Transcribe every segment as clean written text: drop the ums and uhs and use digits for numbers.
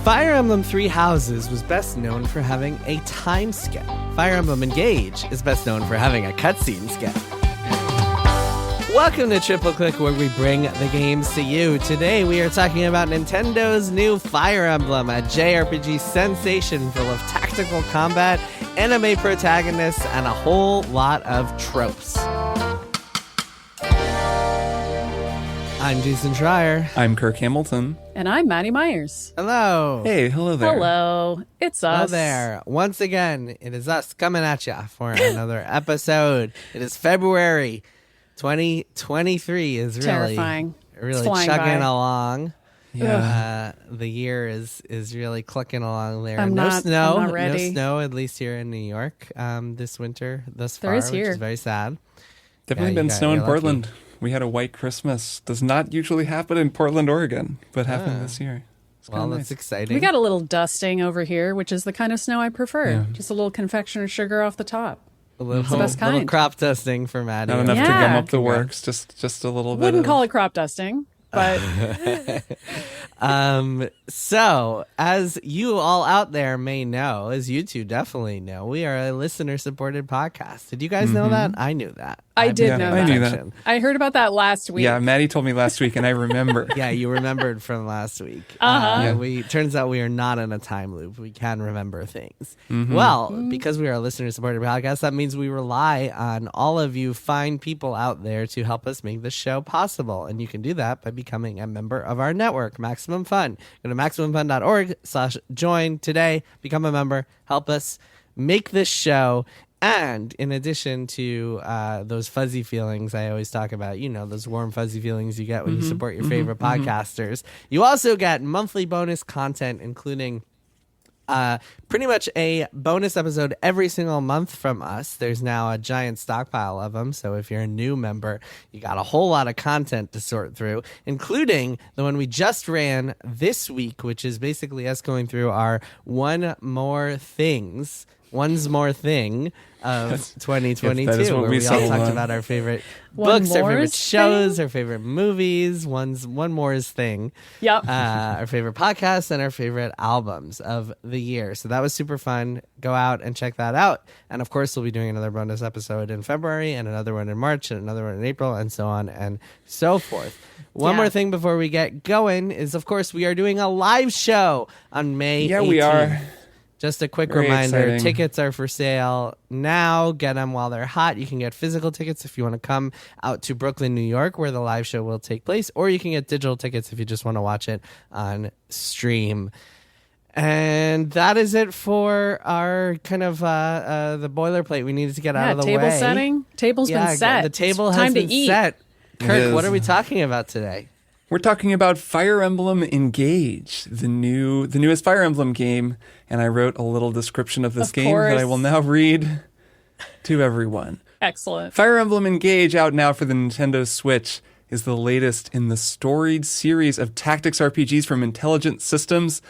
Fire Emblem Three Houses was best known for having a time skip. Fire Emblem Engage is best known for having a cutscene skip. Welcome to Triple Click, where we bring the games to you. Today we are talking about Nintendo's new Fire Emblem, a JRPG sensation full of tactical combat, anime protagonists, and a whole lot of tropes. I'm Jason Schreier. I'm Kirk Hamilton. And I'm Maddy Myers. Hello. Hey, hello there. Hello. It's us. Hello there. Once again, it is us coming at you for another episode. It is February 2023 is terrifying. Really chugging chugging along. Yeah. The year is really clicking along there. I'm not ready. No snow, at least here in New York this winter thus far, There is here. which is very sad. Definitely been snow in Portland. We had a white Christmas. Does not usually happen in Portland, Oregon, but happened this year. Well, nice. that's exciting. We got a little dusting over here, which is the kind of snow I prefer. Yeah. Just a little confectioner sugar off the top. a little, the best little kind. crop dusting for Maddy. Not enough to Yeah. gum up the works, just a little bit. Wouldn't call it crop dusting, but So, as you all out there may know, as you two definitely know, we are a listener-supported podcast. Did you guys know that? I knew that. I did know I that. knew that. I heard about that last week. Yeah, Maddie told me last week, and I remember. Yeah, you remembered from last week. Uh-huh. Yeah. Turns out we are not in a time loop. We can remember things. Well, because we are a listener-supported podcast, that means we rely on all of you fine people out there to help us make the show possible. And you can do that by becoming a member of our network, Maximum Fun. Go to MaximumFun.org/join today. Become a member. Help us make this show. And in addition to those fuzzy feelings I always talk about, you know, those warm, fuzzy feelings you get when you support your favorite podcasters, you also get monthly bonus content, including pretty much a bonus episode every single month from us. There's now a giant stockpile of them, so if you're a new member, you got a whole lot of content to sort through, including the one we just ran this week, which is basically us going through our One's More Thing of 2022, That is what where we we all settled talked on. about our favorite One books, our favorite more's shows, thing? our favorite movies, one more's thing. Yep. Our favorite podcasts and our favorite albums of the year. So that was super fun. Go out and check that out. And of course, we'll be doing another bonus episode in February and another one in March and another one in April and so on and so forth. One Yeah. more thing before we get going is, of course, we are doing a live show on May 18th. Yeah, we are. Just a quick Very reminder, exciting. tickets are for sale now. Get them while they're hot. You can get physical tickets if you want to come out to Brooklyn, New York, where the live show will take place, or you can get digital tickets if you just want to watch it on stream. And that is it for our kind of the boilerplate we needed to get out of the table way. setting. Table's been set. The table It's has time been to eat. set. It Kirk, what is. are we talking about today? We're talking about Fire Emblem Engage, the newest Fire Emblem game, and I wrote a little description of this Of game that I course. will now read to everyone. Excellent. Fire Emblem Engage, out now for the Nintendo Switch, is the latest in the storied series of tactics RPGs from Intelligent Systems.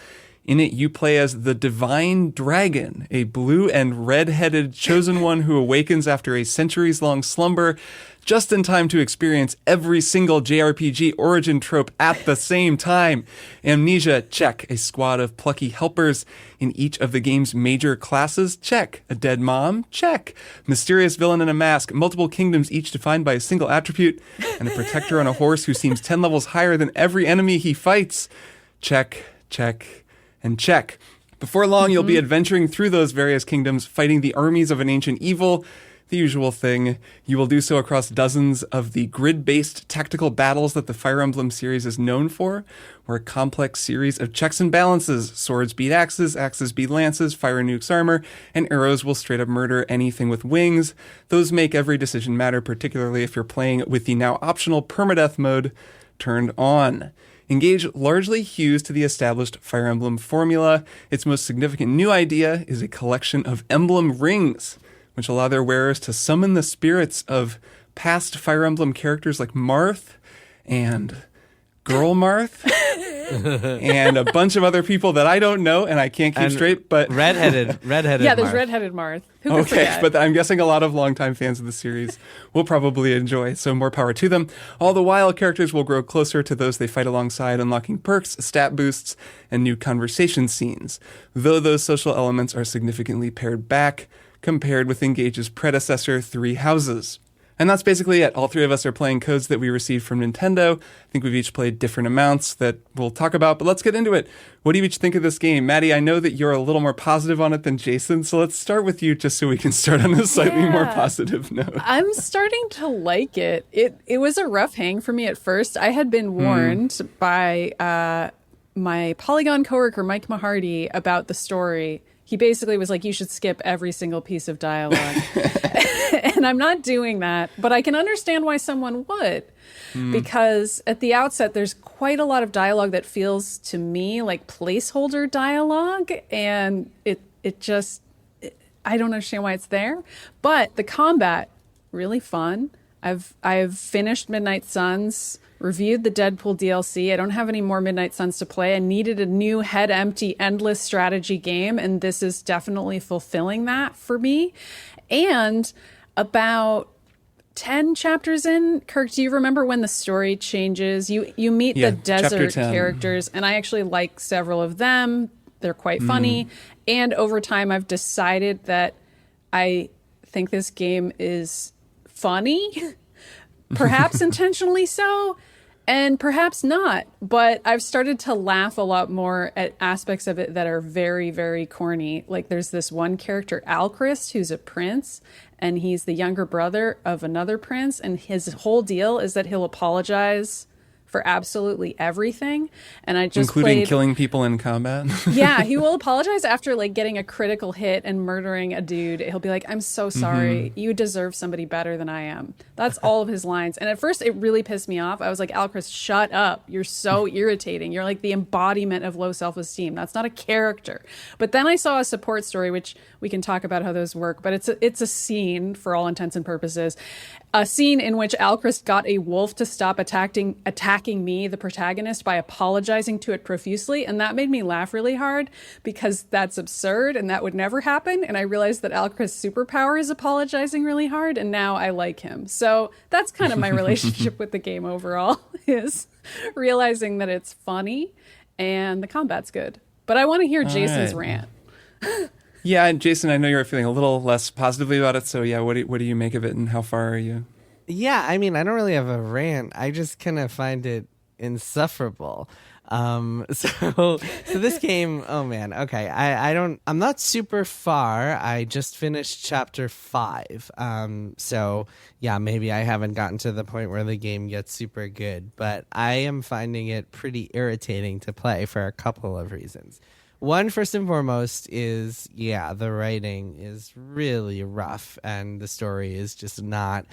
In it, you play as the Divine Dragon, a blue and red-headed chosen one who awakens after a centuries-long slumber, just in time to experience every single JRPG origin trope at the same time. Amnesia, check. A squad of plucky helpers in each of the game's major classes, check. A dead mom, check. Mysterious villain in a mask, multiple kingdoms each defined by a single attribute, and a protector on a horse who seems 10 levels higher than every enemy he fights. Check, check, and check. Before long, you'll be adventuring through those various kingdoms, fighting the armies of an ancient evil. The usual thing. You will do so across dozens of the grid-based tactical battles that the Fire Emblem series is known for, where a complex series of checks and balances, swords beat axes, axes beat lances, fire nukes armor, and arrows will straight up murder anything with wings. Those make every decision matter, particularly if you're playing with the now optional permadeath mode turned on. Engage largely hews to the established Fire Emblem formula. Its most significant new idea is a collection of emblem rings, which allow their wearers to summon the spirits of past Fire Emblem characters like Marth and Girl Marth and a bunch of other people that I don't know and I can't keep straight. But redheaded. Yeah, there's Marth. redheaded Marth. Who could okay, forget? but I'm guessing a lot of longtime fans of the series will probably enjoy, so more power to them. All the while, characters will grow closer to those they fight alongside, unlocking perks, stat boosts, and new conversation scenes, though those social elements are significantly pared back compared with Engage's predecessor, Three Houses. And that's basically it. All three of us are playing codes that we received from Nintendo. I think we've each played different amounts that we'll talk about, but let's get into it. What do you each think of this game? Maddy, I know that you're a little more positive on it than Jason, so let's start with you just so we can start on a slightly more positive note. I'm starting to like it. It was a rough hang for me at first. I had been warned by my Polygon coworker, Mike Mahardy, about the story. He basically was like, you should skip every single piece of dialogue. And I'm not doing that, but I can understand why someone would. Because at the outset, there's quite a lot of dialogue that feels to me like placeholder dialogue. And it just, I don't understand why it's there. But the combat, really fun. I've finished Midnight Suns, reviewed the Deadpool DLC. I don't have any more Midnight Suns to play. I needed a new head empty, endless strategy game, and this is definitely fulfilling that for me. And about 10 chapters in, Kirk, do you remember when the story changes? You meet the desert characters, and I actually like several of them. They're quite funny. And over time, I've decided that I think this game is funny, perhaps intentionally so, and perhaps not. But I've started to laugh a lot more at aspects of it that are very, very corny. Like there's this one character, Alchrist, who's a prince, and he's the younger brother of another prince. And his whole deal is that he'll apologize for absolutely everything. And I just including killing people in combat. Yeah, he will apologize after like getting a critical hit and murdering a dude. He'll be like, I'm so sorry. You deserve somebody better than I am. That's all of his lines. And at first it really pissed me off. I was like, Alchrist, shut up. You're so irritating. You're like the embodiment of low self-esteem. That's not a character. But then I saw a support story, which we can talk about how those work, but it's a scene for all intents and purposes. A scene in which Alchrist got a wolf to stop attacking me, the protagonist, by apologizing to it profusely. And that made me laugh really hard because that's absurd and that would never happen. And I realized that Alchrist's superpower is apologizing really hard. And now I like him. So that's kind of my relationship with the game overall, is realizing that it's funny and the combat's good. But I want to hear Jason's rant. Yeah, and Jason, I know you're feeling a little less positively about it. So yeah, what do you make of it and how far are you? Yeah, I mean, I don't really have a rant. I just kind of find it insufferable. So this game, oh man, okay. I'm not super far. I just finished chapter 5. So yeah, maybe I haven't gotten to the point where the game gets super good, but I am finding it pretty irritating to play for a couple of reasons. One, first and foremost, is, the writing is really rough and the story is just not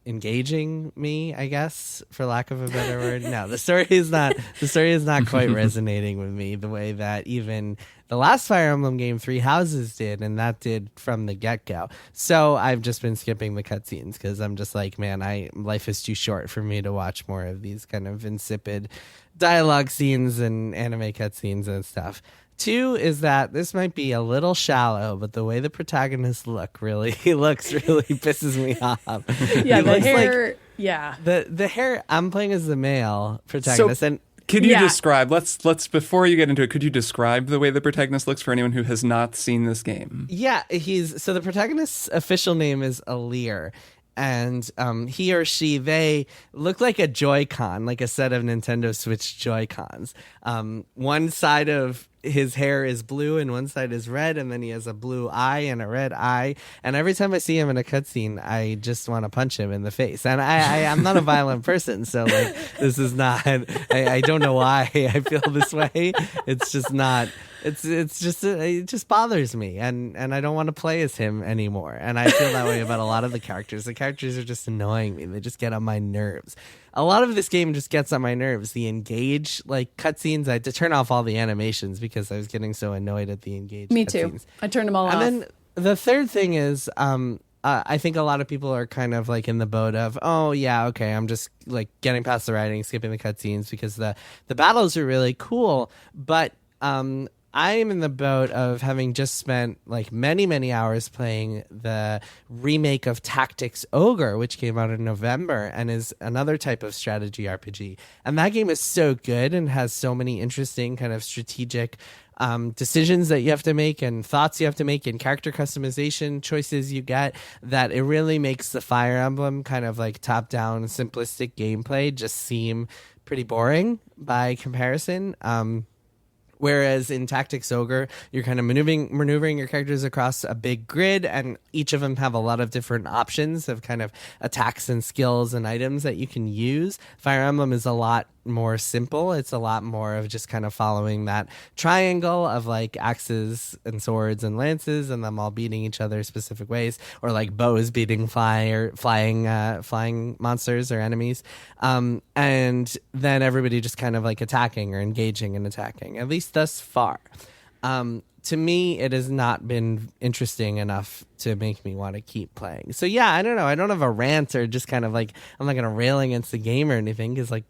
engaging me, I guess, for lack of a better word. No, the story is not quite resonating with me the way that even the last Fire Emblem game, Three Houses, did, and that did from the get-go. So I've just been skipping the cutscenes because I'm just like, man, life is too short for me to watch more of these kind of insipid dialogue scenes and anime cutscenes and stuff. 2 is that this might be a little shallow, but the way the protagonists look really pisses me off. Yeah, the hair. The hair. I'm playing as the male protagonist, and could you describe? Let's before you get into it, could you describe the way the protagonist looks for anyone who has not seen this game? Yeah, the protagonist's official name is Alir. And he or she, they look like a Joy-Con, like a set of Nintendo Switch Joy-Cons. One side of his hair is blue and one side is red, and then he has a blue eye and a red eye. And every time I see him in a cutscene, I just want to punch him in the face. And I'm not a violent person, so like this is not. I don't know why I feel this way. It's just not. It just bothers me, and I don't want to play as him anymore. And I feel that way about a lot of the characters. The characters are just annoying me. They just get on my nerves. A lot of this game just gets on my nerves. The Engage cutscenes, I had to turn off all the animations because I was getting so annoyed at the Engage. Me cutscenes. too. I turned them all off. And then the third thing is, I think a lot of people are kind of like in the boat of, oh yeah, okay, I'm just like getting past the writing, skipping the cutscenes because the battles are really cool. But I am in the boat of having just spent like many hours playing the remake of Tactics Ogre, which came out in November and is another type of strategy RPG. And that game is so good and has so many interesting kind of strategic decisions that you have to make and thoughts you have to make and character customization choices you get, that it really makes the Fire Emblem kind of like top-down simplistic gameplay just seem pretty boring by comparison. Whereas in Tactics Ogre, you're kind of maneuvering your characters across a big grid, and each of them have a lot of different options of kind of attacks and skills and items that you can use. Fire Emblem is a lot more simple. It's a lot more of just kind of following that triangle of like axes and swords and lances and them all beating each other specific ways, or like bows beating flying monsters or enemies. And then everybody just kind of like attacking or engaging and attacking, at least thus far. To me, it has not been interesting enough to make me want to keep playing. So yeah, I don't know. I don't have a rant or just kind of like, I'm not going to rail against the game or anything, because like,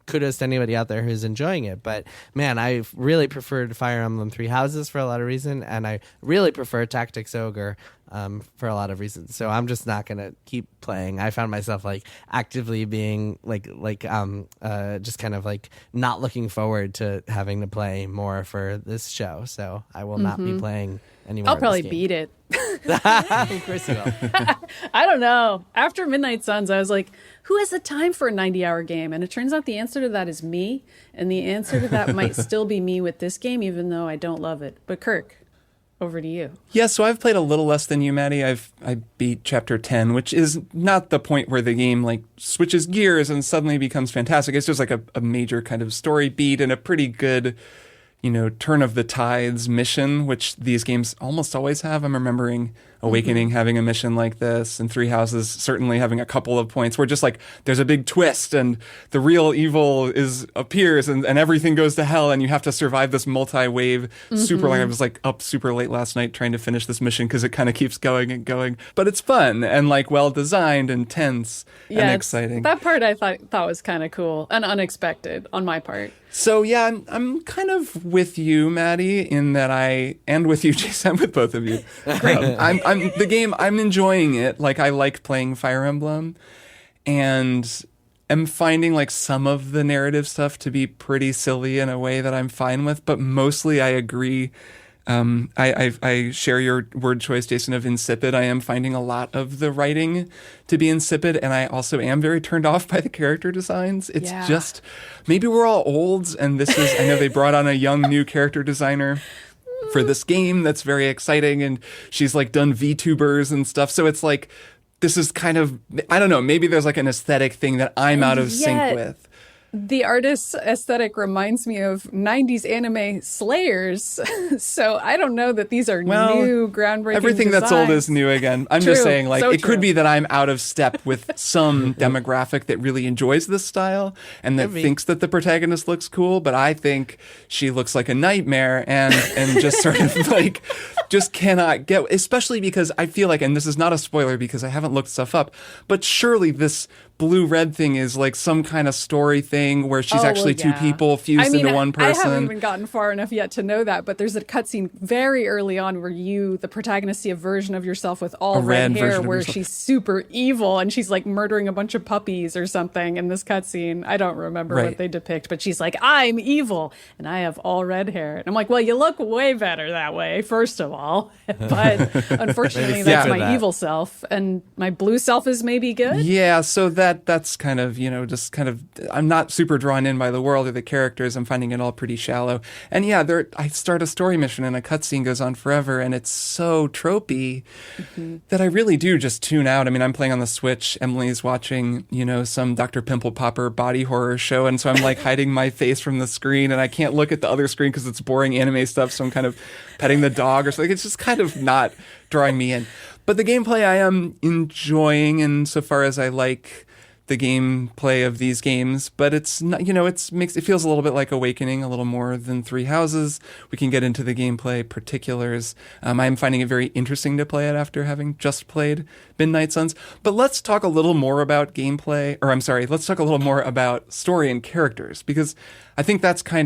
kudos to anybody out there who's enjoying it. But man, I really preferred Fire Emblem Three Houses for a lot of reasons, and I really prefer Tactics Ogre for a lot of reasons. So I'm just not gonna keep playing. I found myself like actively being just kind of like not looking forward to having to play more for this show. So I will not be playing anymore. I'll probably beat it. Of course you will. I don't know. After Midnight Suns, I was like, who has the time for a 90-hour game? And it turns out the answer to that is me. And the answer to that might still be me with this game, even though I don't love it. But Kirk, over to you. Yeah, so I've played a little less than you, Maddy. I beat Chapter 10, which is not the point where the game like switches gears and suddenly becomes fantastic. It's just like a major kind of story beat and a pretty good, turn of the tides mission, which these games almost always have. I'm remembering Awakening having a mission like this, and Three Houses certainly having a couple of points where just like there's a big twist and the real evil appears and everything goes to hell and you have to survive this multi-wave super long. I was like up super late last night trying to finish this mission because it kind of keeps going and going. But it's fun and like well designed and tense and exciting. That part I thought was kind of cool and unexpected on my part. So yeah, I'm kind of with you, Maddy, in that and with you, Jason, I'm with both of you. I'm enjoying it. Like I like playing Fire Emblem, and am finding like some of the narrative stuff to be pretty silly in a way that I'm fine with. But mostly, I agree. I share your word choice, Jason, of insipid. I am finding a lot of the writing to be insipid, and I also am very turned off by the character designs. It's just, maybe we're all old, and I know they brought on a young new character designer for this game that's very exciting, and she's like done VTubers and stuff. So it's like, this is kind of, I don't know, maybe there's like an aesthetic thing that I'm out of sync with. The artist's aesthetic reminds me of 90s anime slayers. So I don't know that these are new, groundbreaking everything designs. That's old is new again. I'm just saying, like, it could be that I'm out of step with some demographic that really enjoys this style and that thinks that the protagonist looks cool, but I think she looks like a nightmare and just sort of like just cannot get, especially because I feel like, and this is not a spoiler because I haven't looked stuff up, but surely this blue-red thing is like some kind of story thing where she's actually two people fused into one person. I haven't even gotten far enough yet to know that, but there's a cutscene very early on where the protagonist, see a version of yourself with all red hair where she's super evil and she's like murdering a bunch of puppies or something in this cutscene. I don't remember what they depict, but she's like, I'm evil and I have all red hair. And I'm like, well, you look way better that way, first of all. But unfortunately, that's my evil self, and my blue self is maybe good. Yeah, so that's kind of, just kind of, I'm not super drawn in by the world or the characters. I'm finding it all pretty shallow. And yeah, I start a story mission and a cutscene goes on forever and it's so tropey that I really do just tune out. I mean, I'm playing on the Switch. Emily's watching, some Dr. Pimple Popper body horror show. And so I'm like hiding my face from the screen and I can't look at the other screen because it's boring anime stuff. So I'm kind of petting the dog or something. It's just kind of not drawing me in. But the gameplay I am enjoying insofar as I like the gameplay of these games, but it's not, it feels a little bit like Awakening, a little more than Three Houses. We can get into the gameplay particulars. I'm finding it very interesting to play it after having just played Midnight Suns. But let's talk a little more about gameplay, let's talk a little more about story and characters, because I think that's I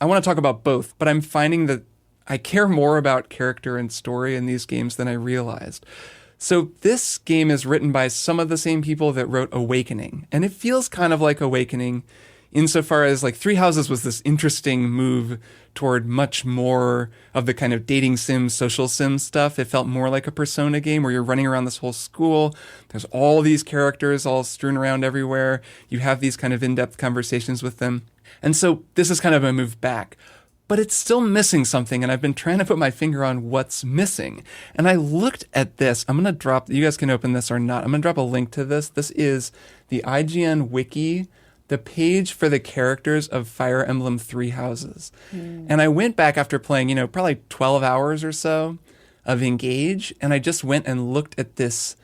want to talk about both, but I'm finding that I care more about character and story in these games than I realized. So this game is written by some of the same people that wrote Awakening, and it feels kind of like Awakening insofar as like Three Houses was this interesting move toward much more of the kind of dating sim, social sim stuff. It felt more like a Persona game where you're running around this whole school. There's all these characters all strewn around everywhere. You have these kind of in-depth conversations with them. And so this is kind of a move back. But it's still missing something, and I've been trying to put my finger on what's missing. And I looked at this. I'm going to drop, you guys can open this or not. I'm going to drop a link to this. This is the IGN wiki, the page for the characters of Fire Emblem Three Houses. And I went back after playing, probably 12 hours or so of Engage, and I just went and looked at this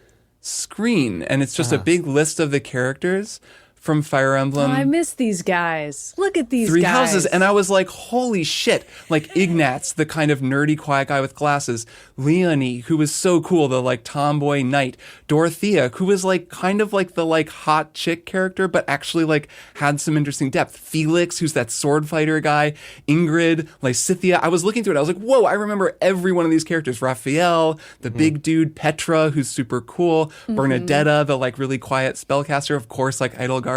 screen, and it's just a big list of the characters from Fire Emblem. Oh, I miss these guys. Look at these Three guys. Houses. And I was like, holy shit. Like Ignatz, the kind of nerdy, quiet guy with glasses. Leonie, who was so cool, the like tomboy knight. Dorothea, who was like kind of like the like hot chick character, but actually like had some interesting depth. Felix, who's that sword fighter guy. Ingrid, Lysithea. I was looking through it. I was like, whoa, I remember every one of these characters. Raphael, the big dude. Petra, who's super cool. Bernadetta, the like really quiet spellcaster. Of course, like Edelgard.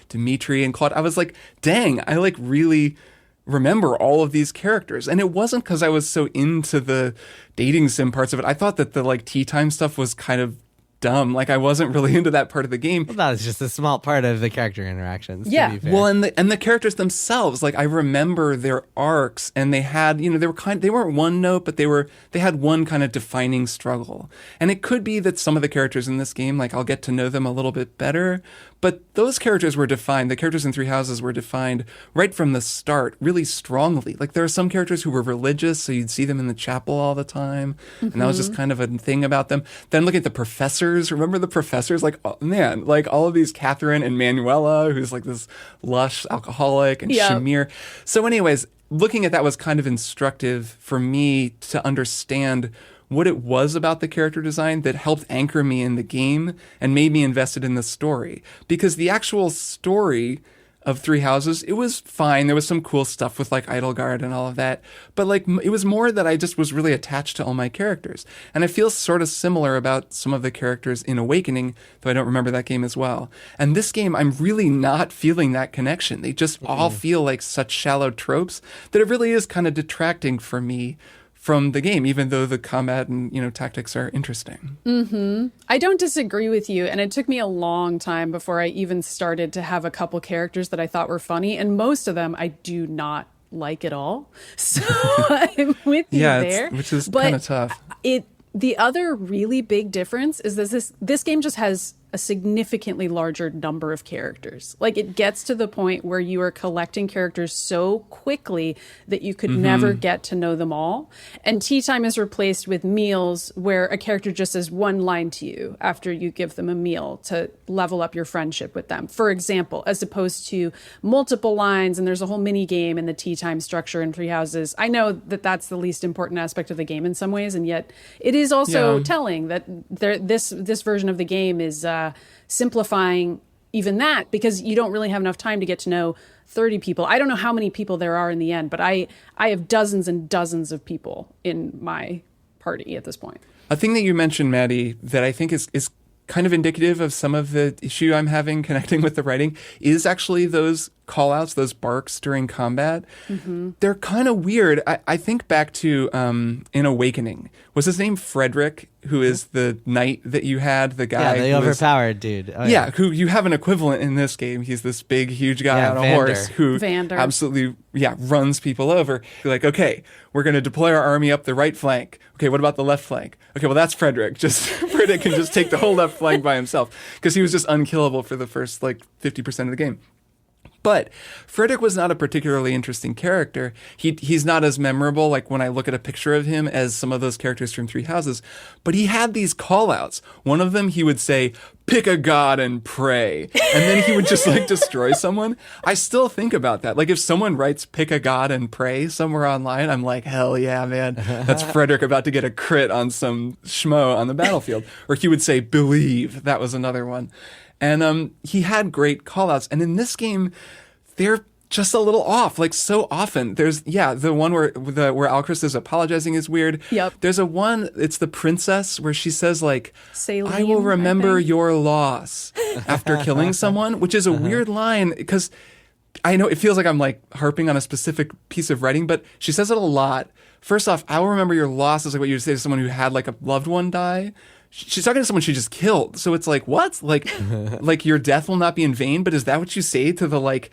Dimitri and Claude. I was like, dang, I like really remember all of these characters. And it wasn't because I was so into the dating sim parts of it. I thought that the like tea time stuff was kind of dumb. Like I wasn't really into that part of the game. Well, that was just a small part of the character interactions. Yeah. To be fair. Well, and the characters themselves, like I remember their arcs, and they had, they weren't one note, but they had one kind of defining struggle. And it could be that some of the characters in this game, like I'll get to know them a little bit better, but those characters were defined. The characters in Three Houses were defined right from the start, really strongly. Like there are some characters who were religious, so you'd see them in the chapel all the time, and that was just kind of a thing about them. Then look at the professors. Remember the professors? Like, oh, man, like all of these, Catherine and Manuela, who's like this lush alcoholic, and Shamir. So anyways, looking at that was kind of instructive for me to understand what it was about the character design that helped anchor me in the game and made me invested in the story. Because the actual story of Three Houses, it was fine. There was some cool stuff with like Edelgard and all of that. But like it was more that I just was really attached to all my characters. And I feel sort of similar about some of the characters in Awakening, though I don't remember that game as well. And this game, I'm really not feeling that connection. They just all feel like such shallow tropes that it really is kind of detracting for me from the game, even though the combat and tactics are interesting. I don't disagree with you, and it took me a long time before I even started to have a couple characters that I thought were funny, and most of them I do not like at all. So I'm with you there, which is kind of tough. The other really big difference is that this game just has a significantly larger number of characters. Like it gets to the point where you are collecting characters so quickly that you could never get to know them all. And tea time is replaced with meals where a character just says one line to you after you give them a meal to level up your friendship with them, for example, as opposed to multiple lines. And there's a whole mini game in the tea time structure in Three Houses. I know that that's the least important aspect of the game in some ways, and yet it is also telling that this version of the game is simplifying even that, because you don't really have enough time to get to know 30 people. I don't know how many people there are in the end, but I have dozens and dozens of people in my party at this point. A thing that you mentioned, Maddy, that I think is kind of indicative of some of the issue I'm having connecting with the writing is actually those call-outs, those barks during combat. They're kind of weird. I think back to in Awakening. Was his name Frederick, who is the knight that you had, the guy? Yeah, the overpowered dude. Oh, yeah, who you have an equivalent in this game. He's this big, huge guy on a horse who absolutely runs people over. You're like, okay, we're going to deploy our army up the right flank. Okay, what about the left flank? Okay, well, that's Frederick. Frederick can just take the whole left flank by himself because he was just unkillable for the first 50% of the game. But Frederick was not a particularly interesting character. He's not as memorable, like when I look at a picture of him, as some of those characters from Three Houses. But he had these call-outs. One of them, he would say, "Pick a god and pray." And then he would just like destroy someone. I still think about that. Like if someone writes "pick a god and pray" somewhere online, I'm like, hell yeah, man. That's Frederick about to get a crit on some schmo on the battlefield. Or he would say "believe." That was another one. And he had great callouts. And in this game, they're just a little off. Like so often, there's the one where Alchrist is apologizing is weird. Yep. There's a one. It's the princess where she says like, Saline, "I will remember your loss" after killing someone, which is a weird line because I know it feels like I'm like harping on a specific piece of writing, but she says it a lot. First off, "I will remember your loss" is like what you would say to someone who had like a loved one die. She's talking to someone she just killed. So it's like, what? Like your death will not be in vain. But is that what you say to the like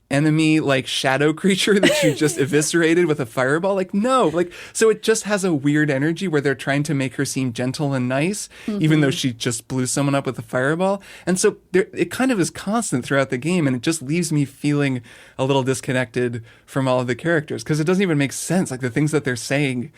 enemy, like shadow creature that you just eviscerated with a fireball? Like, no, like, so it just has a weird energy where they're trying to make her seem gentle and nice, even though she just blew someone up with a fireball. And so it kind of is constant throughout the game. And it just leaves me feeling a little disconnected from all of the characters because it doesn't even make sense. Like the things that they're saying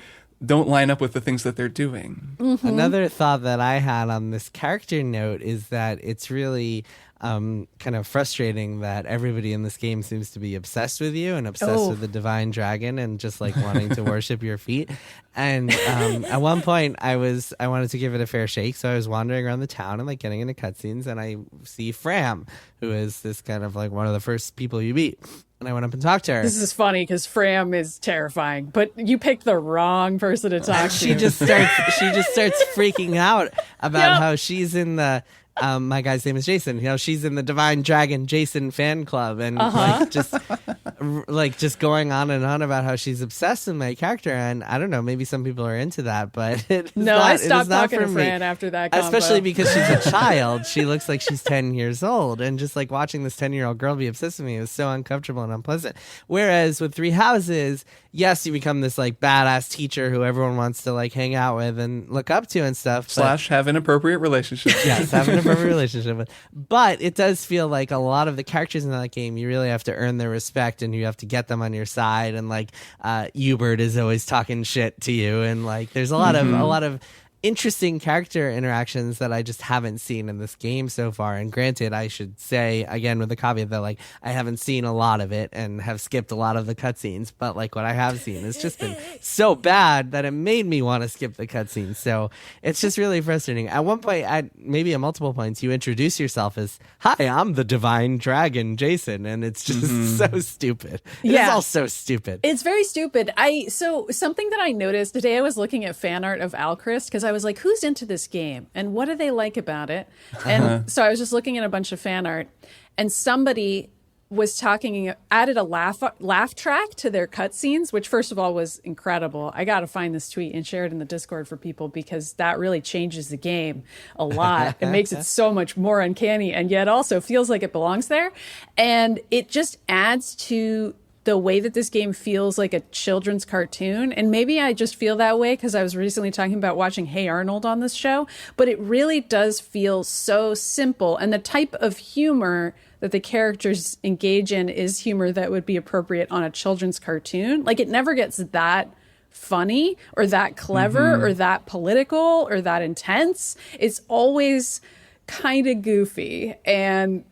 don't line up with the things that they're doing. Another thought that I had on this character note is that it's really kind of frustrating that everybody in this game seems to be obsessed with you and obsessed with the divine dragon and just like wanting to worship your feet. And at one point I wanted to give it a fair shake, so I was wandering around the town and like getting into cutscenes, and I see Fram, who is this kind of like one of the first people you meet. And I went up and talked to her. This is funny because Fram is terrifying, but you picked the wrong person to talk to. She just starts freaking out about how she's in the my guy's name is Jason. You know, she's in the Divine Dragon Jason fan club, and just going on and on about how she's obsessed with my character. And I don't know, maybe some people are into that, but I stopped talking to Fran after that combo. Especially because she's a child. She looks like she's 10 years old, and just like watching this 10-year-old girl be obsessed with me was so uncomfortable and unpleasant. Whereas with Three Houses, yes, you become this like badass teacher who everyone wants to like hang out with and look up to and stuff. / have an appropriate relationship. Yes, have an appropriate relationship with. But it does feel like a lot of the characters in that game, you really have to earn their respect and you have to get them on your side. And like Hubert is always talking shit to you, and like there's a lot of interesting character interactions that I just haven't seen in this game so far. And granted, I should say again with the caveat that like I haven't seen a lot of it and have skipped a lot of the cutscenes, but like what I have seen has just been so bad that it made me want to skip the cutscenes. So it's just really frustrating. At one point, maybe at multiple points, you introduce yourself as, "Hi, I'm the Divine Dragon, Jason," and it's just so stupid. It's all so stupid. It's very stupid. So something that I noticed today, I was looking at fan art of Alchrist because I was like, who's into this game and what do they like about it? And so I was just looking at a bunch of fan art, and somebody was added a laugh track to their cutscenes, which first of all was incredible. I got to find this tweet and share it in the Discord for people because that really changes the game a lot. It makes it so much more uncanny and yet also feels like it belongs there. And it just adds to the way that this game feels like a children's cartoon. And maybe I just feel that way because I was recently talking about watching Hey Arnold on this show, but it really does feel so simple. And the type of humor that the characters engage in is humor that would be appropriate on a children's cartoon. Like it never gets that funny or that clever or that political or that intense. It's always kind of goofy, and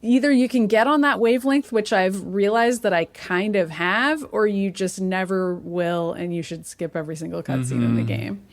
either you can get on that wavelength, which I've realized that I kind of have, or you just never will, and you should skip every single cutscene in the game.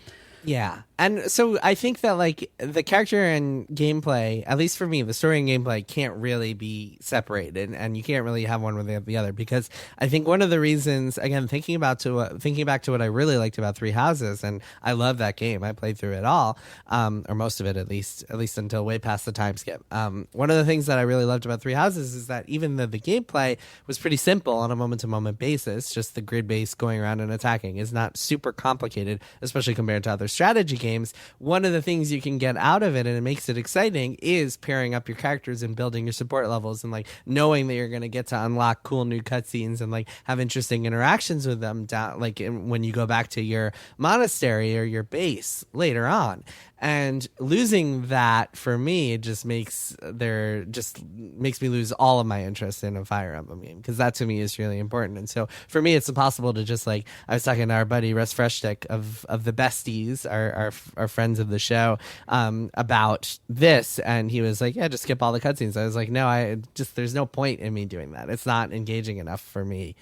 Yeah. And so I think that like the character and gameplay, at least for me, the story and gameplay can't really be separated, and you can't really have one without the other, because I think one of the reasons, again, thinking back to what I really liked about Three Houses, and I love that game. I played through it all, or most of it at least until way past the time skip. One of the things that I really loved about Three Houses is that even though the gameplay was pretty simple on a moment-to-moment basis, just the grid-based going around and attacking is not super complicated, especially compared to other strategy games. One of the things you can get out of it, and it makes it exciting, is pairing up your characters and building your support levels, and like knowing that you're going to get to unlock cool new cutscenes and like have interesting interactions with them down, like when you go back to your monastery or your base later on. And losing that for me, it just makes me lose all of my interest in a Fire Emblem game, because that to me is really important. And so for me, it's impossible to just like, I was talking to our buddy Russ Freshtick of the Besties, our friends of the show, about this, and he was like, yeah, just skip all the cutscenes. I was like, no, there's no point in me doing that. It's not engaging enough for me,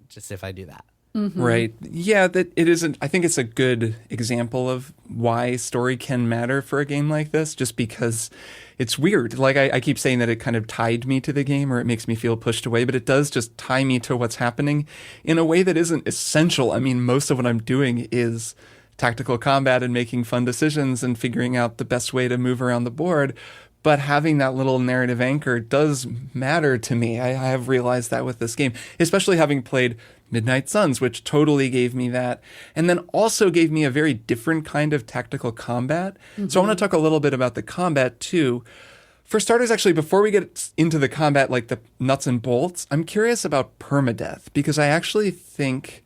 just if I do that. Mm-hmm. Right. Yeah, that it isn't. I think it's a good example of why story can matter for a game like this, just because it's weird. Like I keep saying that it kind of tied me to the game, or it makes me feel pushed away, but it does just tie me to what's happening in a way that isn't essential. I mean, most of what I'm doing is tactical combat and making fun decisions and figuring out the best way to move around the board. But having that little narrative anchor does matter to me. I have realized that with this game, especially having played Midnight Suns, which totally gave me that, and then also gave me a very different kind of tactical combat. Mm-hmm. So I want to talk a little bit about the combat too. For starters, actually, before we get into the combat, like the nuts and bolts, I'm curious about permadeath, because I actually think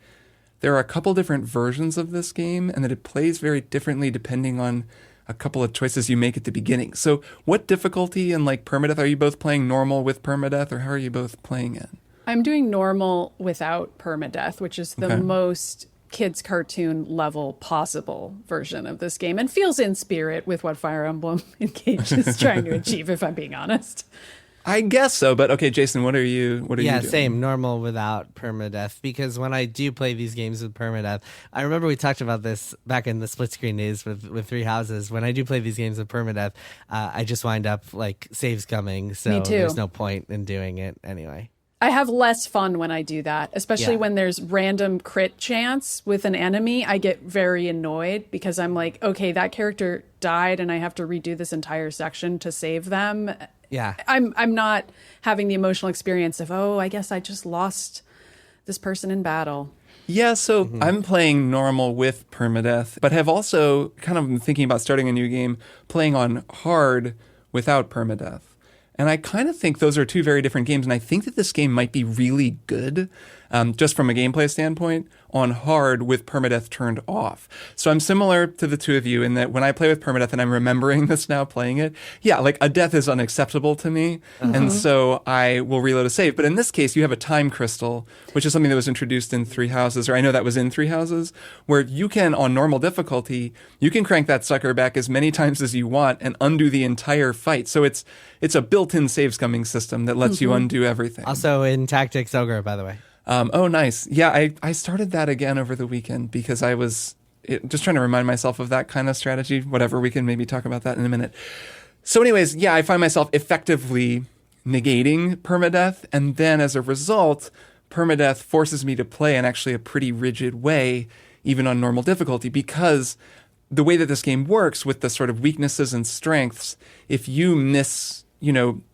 there are a couple different versions of this game, and that it plays very differently depending on a couple of choices you make at the beginning. So what difficulty and like permadeath, are you both playing normal with permadeath, or how are you both playing it? I'm doing normal without permadeath, which is the most kids cartoon level possible version of this game, and feels in spirit with what Fire Emblem Engage is trying to achieve, if I'm being honest. I guess so, but okay, Jason, what are you doing? Yeah, same, normal without permadeath, because when I do play these games with permadeath, I remember we talked about this back in the split screen days with Three Houses. When I do play these games with permadeath, I just wind up like saves coming, so there's no point in doing it anyway. I have less fun when I do that, especially when there's random crit chance with an enemy. I get very annoyed because I'm like, okay, that character died and I have to redo this entire section to save them. Yeah. I'm not having the emotional experience of, oh, I guess I just lost this person in battle. Yeah, so I'm playing normal with permadeath, but have also kind of been thinking about starting a new game playing on hard without permadeath. And I kind of think those are two very different games, and I think that this game might be really good, just from a gameplay standpoint, on hard with permadeath turned off. So I'm similar to the two of you in that when I play with permadeath, and I'm remembering this now playing it, yeah, like a death is unacceptable to me, and so I will reload a save. But in this case, you have a time crystal, which is something that was introduced in Three Houses, or I know that was in Three Houses, where you can, on normal difficulty, you can crank that sucker back as many times as you want and undo the entire fight. So it's a built-in save scumming system that lets you undo everything. Also in Tactics Ogre, by the way. Oh, nice. Yeah, I started that again over the weekend because I was just trying to remind myself of that kind of strategy. Whatever, we can maybe talk about that in a minute. So anyways, yeah, I find myself effectively negating permadeath, and then as a result, permadeath forces me to play in actually a pretty rigid way, even on normal difficulty, because the way that this game works with the sort of weaknesses and strengths, if you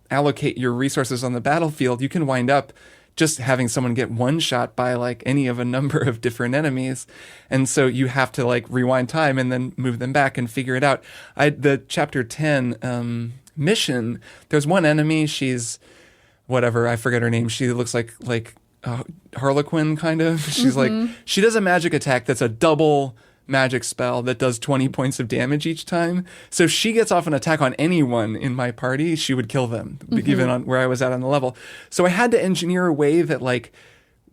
allocate your resources on the battlefield, you can wind up just having someone get one shot by like any of a number of different enemies. And so you have to like rewind time and then move them back and figure it out. The chapter 10 mission, there's one enemy, she's whatever, I forget her name. She looks like Harlequin kind of. She's like, she does a magic attack that's a double magic spell that does 20 points of damage each time. So if she gets off an attack on anyone in my party, she would kill them, given on where I was at on the level. So I had to engineer a way that like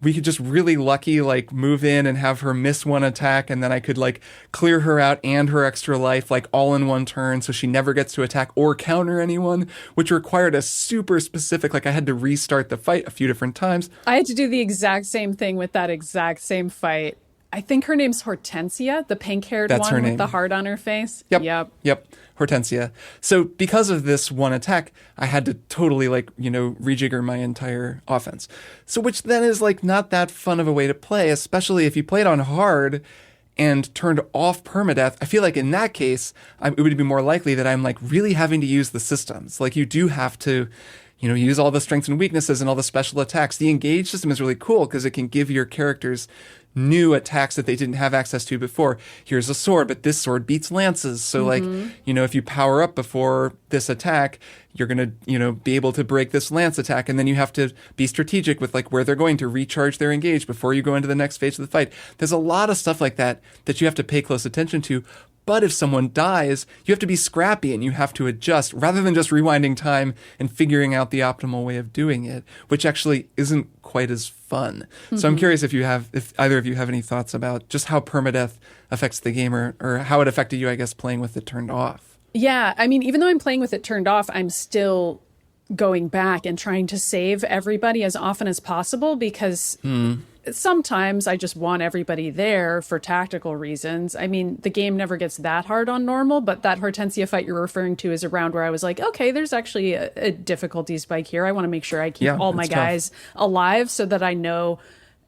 we could just really lucky like move in and have her miss one attack, and then I could like clear her out and her extra life like all in one turn, so she never gets to attack or counter anyone, which required a super specific, like I had to restart the fight a few different times. I had to do the exact same thing with that exact same fight. I think her name's Hortensia, the pink-haired one with the heart on her face. Yep. Hortensia. So because of this one attack, I had to totally rejigger my entire offense. So which then is like not that fun of a way to play, especially if you played on hard and turned off permadeath. I feel like in that case, it would be more likely that I'm like really having to use the systems. Like you do have to use all the strengths and weaknesses and all the special attacks. The Engage system is really cool because it can give your characters new attacks that they didn't have access to before. Here's a sword, but this sword beats lances. So if you power up before this attack, you're going to, be able to break this lance attack. And then you have to be strategic with like where they're going to recharge their Engage before you go into the next phase of the fight. There's a lot of stuff like that you have to pay close attention to. But if someone dies, you have to be scrappy and you have to adjust rather than just rewinding time and figuring out the optimal way of doing it, which actually isn't quite as fun. So I'm curious if either of you have any thoughts about just how permadeath affects the game or how it affected you, I guess, playing with it turned off. Yeah, I mean, even though I'm playing with it turned off, I'm still going back and trying to save everybody as often as possible because sometimes I just want everybody there for tactical reasons. I mean, the game never gets that hard on normal, but that Hortensia fight you're referring to is a round where I was like, okay, there's actually a difficulty spike here. I want to make sure I keep all my guys alive so that I know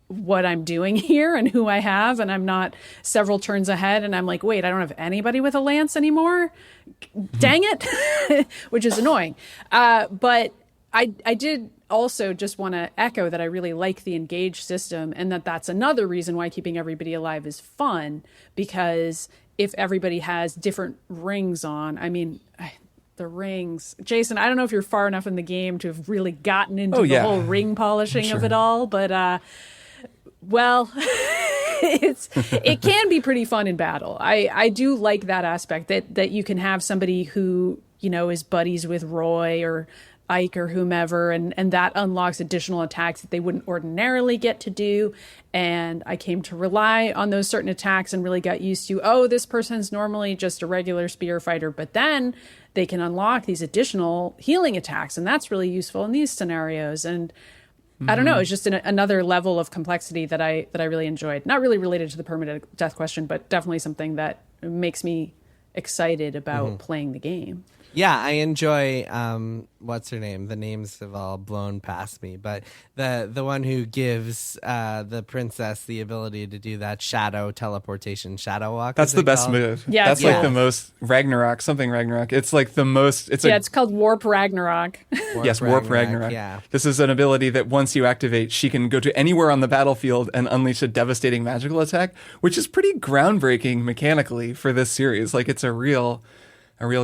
what I'm doing here and who I have, and I'm not several turns ahead and I'm like, wait, I don't have anybody with a lance anymore? Dang it. Which is annoying. But I did also just want to echo that I really like the Engage system, and that's another reason why keeping everybody alive is fun, because if everybody has different rings on, I mean, the rings. Jason, I don't know if you're far enough in the game to have really gotten into the whole ring polishing of it all, but well, it can be pretty fun in battle. I do like that aspect that you can have somebody who, you know, is buddies with Roy or Ike or whomever, and that unlocks additional attacks that they wouldn't ordinarily get to do. And I came to rely on those certain attacks and really got used to, oh, this person's normally just a regular spear fighter, but then they can unlock these additional healing attacks, and that's really useful in these scenarios. And I don't know, it's just another level of complexity that I really enjoyed. Not really related to the permanent death question, but definitely something that makes me excited about playing the game. Yeah, I enjoy what's her name? The names have all blown past me, but the one who gives the princess the ability to do that shadow teleportation, shadow walk. That's the best move. Yeah, that's like the most Ragnarok. It's like the most. It's called Warp Ragnarok. Warp Ragnarok. Yeah, this is an ability that once you activate, she can go to anywhere on the battlefield and unleash a devastating magical attack, which is pretty groundbreaking mechanically for this series. Like, it's a real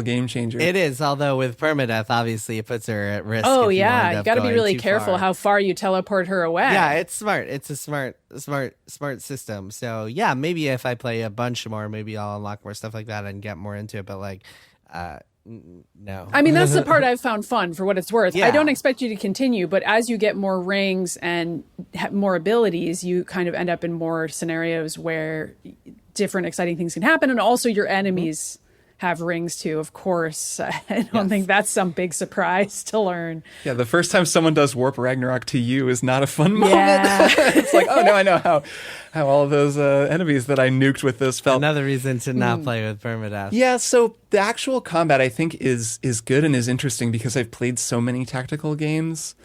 game changer. It is, although with permadeath, obviously it puts her at risk. Oh yeah, you got to be really careful how far you teleport her away. Yeah, it's smart. It's a smart system. So yeah, maybe if I play a bunch more, maybe I'll unlock more stuff like that and get more into it. But like, no. I mean, that's the part I've found fun for what it's worth. Yeah. I don't expect you to continue, but as you get more rings and more abilities, you kind of end up in more scenarios where different exciting things can happen, and also your enemies have rings too, of course. I don't think that's some big surprise to learn. Yeah, the first time someone does Warp Ragnarok to you is not a fun moment. Yeah. It's like, oh no, I know how all of those enemies that I nuked with this felt. Another reason to not play with permadeath. Yeah, so the actual combat I think is good and is interesting because I've played so many tactical games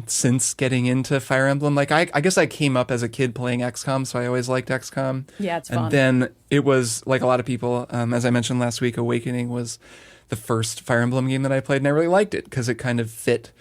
since getting into Fire Emblem. Like, I guess I came up as a kid playing XCOM, so I always liked XCOM. Yeah, it's fun. And then it was, like a lot of people, as I mentioned last week, Awakening was the first Fire Emblem game that I played, and I really liked it because it kind of fit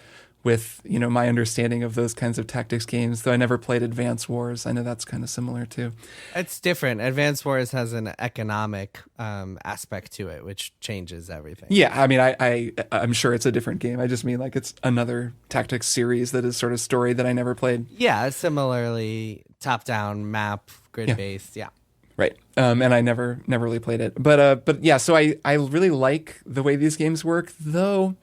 with, you know, my understanding of those kinds of tactics games, though I never played Advance Wars. I know that's kind of similar too. It's different. Advance Wars has an economic aspect to it, which changes everything. Yeah, I mean, I'm sure it's a different game. I just mean like it's another tactics series that is sort of story that I never played. Yeah, similarly top-down map, grid-based, yeah. Right. And I never really played it. But yeah, so I really like the way these games work, though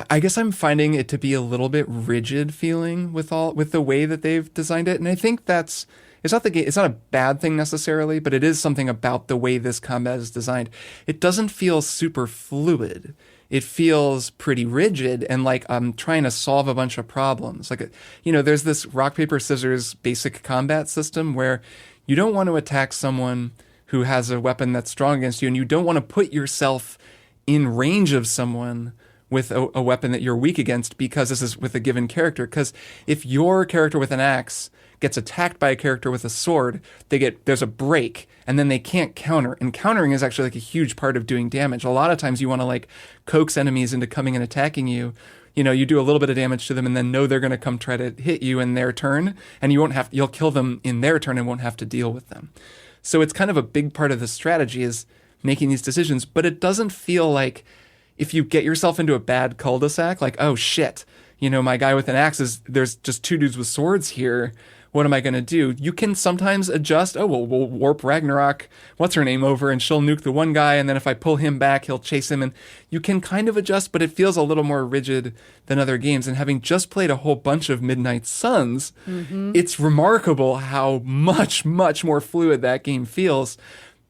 I guess I'm finding it to be a little bit rigid feeling with the way that they've designed it. And I think it's not a bad thing necessarily, but it is something about the way this combat is designed. It doesn't feel super fluid. It feels pretty rigid and like I'm trying to solve a bunch of problems. Like, you know, there's this rock, paper, scissors basic combat system where you don't want to attack someone who has a weapon that's strong against you, and you don't want to put yourself in range of someone with a weapon that you're weak against because this is with a given character. Because if your character with an axe gets attacked by a character with a sword, there's a break, and then they can't counter. And countering is actually like a huge part of doing damage. A lot of times you want to like coax enemies into coming and attacking you. You know, you do a little bit of damage to them and then know they're going to come try to hit you in their turn, and you'll kill them in their turn and won't have to deal with them. So it's kind of a big part of the strategy is making these decisions, but it doesn't feel like if you get yourself into a bad cul-de-sac, like, oh shit, you know, my guy with an axe there's just two dudes with swords here. what am I going to do? You can sometimes adjust. Oh, well, we'll warp Ragnarok, what's her name, over, and she'll nuke the one guy, and then if I pull him back, he'll chase him. And you can kind of adjust, but it feels a little more rigid than other games. And having just played a whole bunch of Midnight Suns, it's remarkable how much more fluid that game feels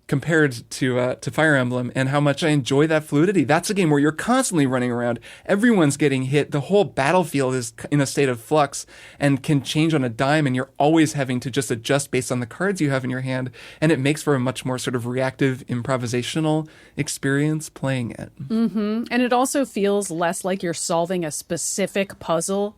compared to Fire Emblem, and how much I enjoy that fluidity. That's a game where you're constantly running around. Everyone's getting hit. The whole battlefield is in a state of flux and can change on a dime, and you're always having to just adjust based on the cards you have in your hand. And it makes for a much more sort of reactive, improvisational experience playing it. And it also feels less like you're solving a specific puzzle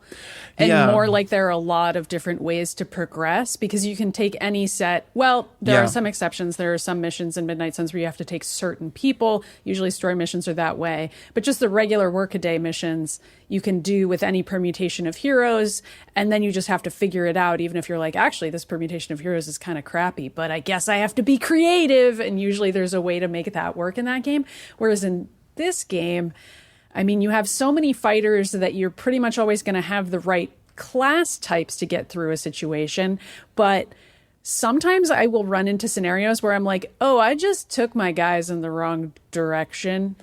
and more like there are a lot of different ways to progress, because you can take any set. Well, there are some exceptions. There are some missions in Midnight Suns where you have to take certain people. Usually story missions are that way. But just the regular workaday missions you can do with any permutation of heroes, and then you just have to figure it out, even if you're like, actually, this permutation of heroes is kind of crappy, but I guess I have to be creative. And usually there's a way to make that work in that game. Whereas in this game, I mean, you have so many fighters that you're pretty much always going to have the right class types to get through a situation, but sometimes I will run into scenarios where I'm like, oh, I just took my guys in the wrong direction.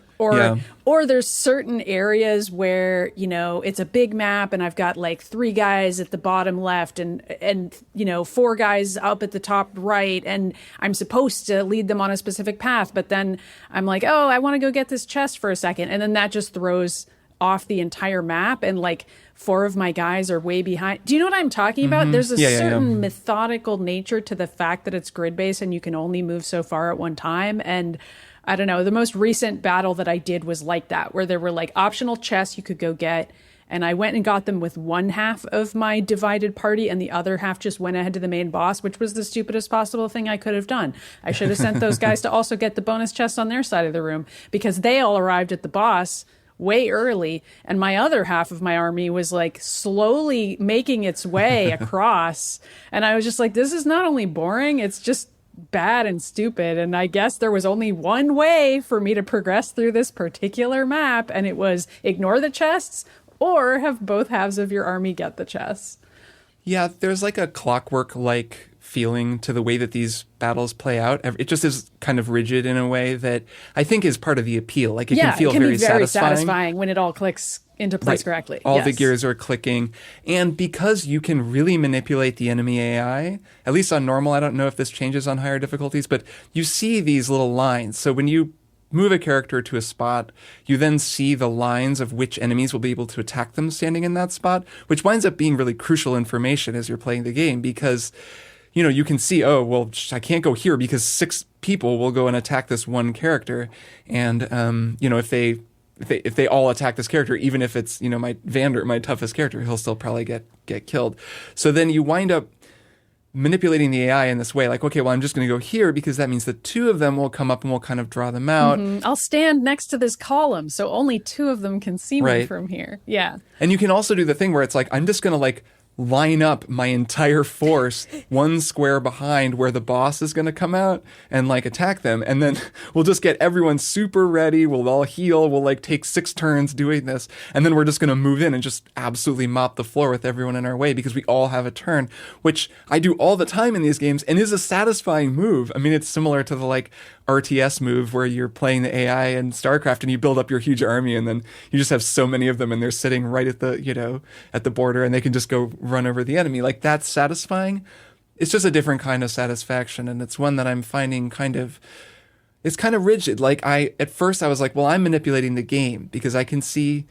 Or there's certain areas where, you know, it's a big map and I've got like 3 guys at the bottom left and you know, 4 guys up at the top right, and I'm supposed to lead them on a specific path. But then I'm like, oh, I want to go get this chest for a second. And then that just throws off the entire map, and like 4 of my guys are way behind. Do you know what I'm talking about? There's a certain methodical nature to the fact that it's grid-based and you can only move so far at one time. And I don't know, the most recent battle that I did was like that, where there were like optional chests you could go get, and I went and got them with one half of my divided party, and the other half just went ahead to the main boss, which was the stupidest possible thing I could have done. I should have sent those guys to also get the bonus chests on their side of the room, because they all arrived at the boss way early, and my other half of my army was like slowly making its way across. And I was just like, this is not only boring, it's just bad and stupid. And I guess there was only one way for me to progress through this particular map, and it was ignore the chests or have both halves of your army get the chests. Yeah, there's like a clockwork-like feeling to the way that these battles play out. It just is kind of rigid in a way that I think is part of the appeal. Like it can feel very satisfying when it all clicks into place correctly. All the gears are clicking. And because you can really manipulate the enemy AI, at least on normal, I don't know if this changes on higher difficulties, but you see these little lines. So when you move a character to a spot, you then see the lines of which enemies will be able to attack them standing in that spot, which winds up being really crucial information as you're playing the game, because you know, you can see, oh, well, I can't go here because 6 people will go and attack this one character. And, you know, if they all attack this character, even if it's, you know, my toughest character, he'll still probably get killed. So then you wind up manipulating the AI in this way, like, okay, well, I'm just going to go here because that means that 2 of them will come up and we'll kind of draw them out. I'll stand next to this column so only 2 of them can see me from here. Yeah. And you can also do the thing where it's like, I'm just going to like line up my entire force 1 square behind where the boss is going to come out and like attack them, and then we'll just get everyone super ready, we'll all heal, we'll like take 6 turns doing this, and then we're just going to move in and just absolutely mop the floor with everyone in our way because we all have a turn, which I do all the time in these games and is a satisfying move. I mean, it's similar to the like RTS move where you're playing the AI in StarCraft and you build up your huge army and then you just have so many of them and they're sitting right at the, you know, at the border and they can just go run over the enemy. Like, that's satisfying. It's just a different kind of satisfaction, and it's one that I'm finding it's kind of rigid. Like, at first I was like, well, I'm manipulating the game because I can see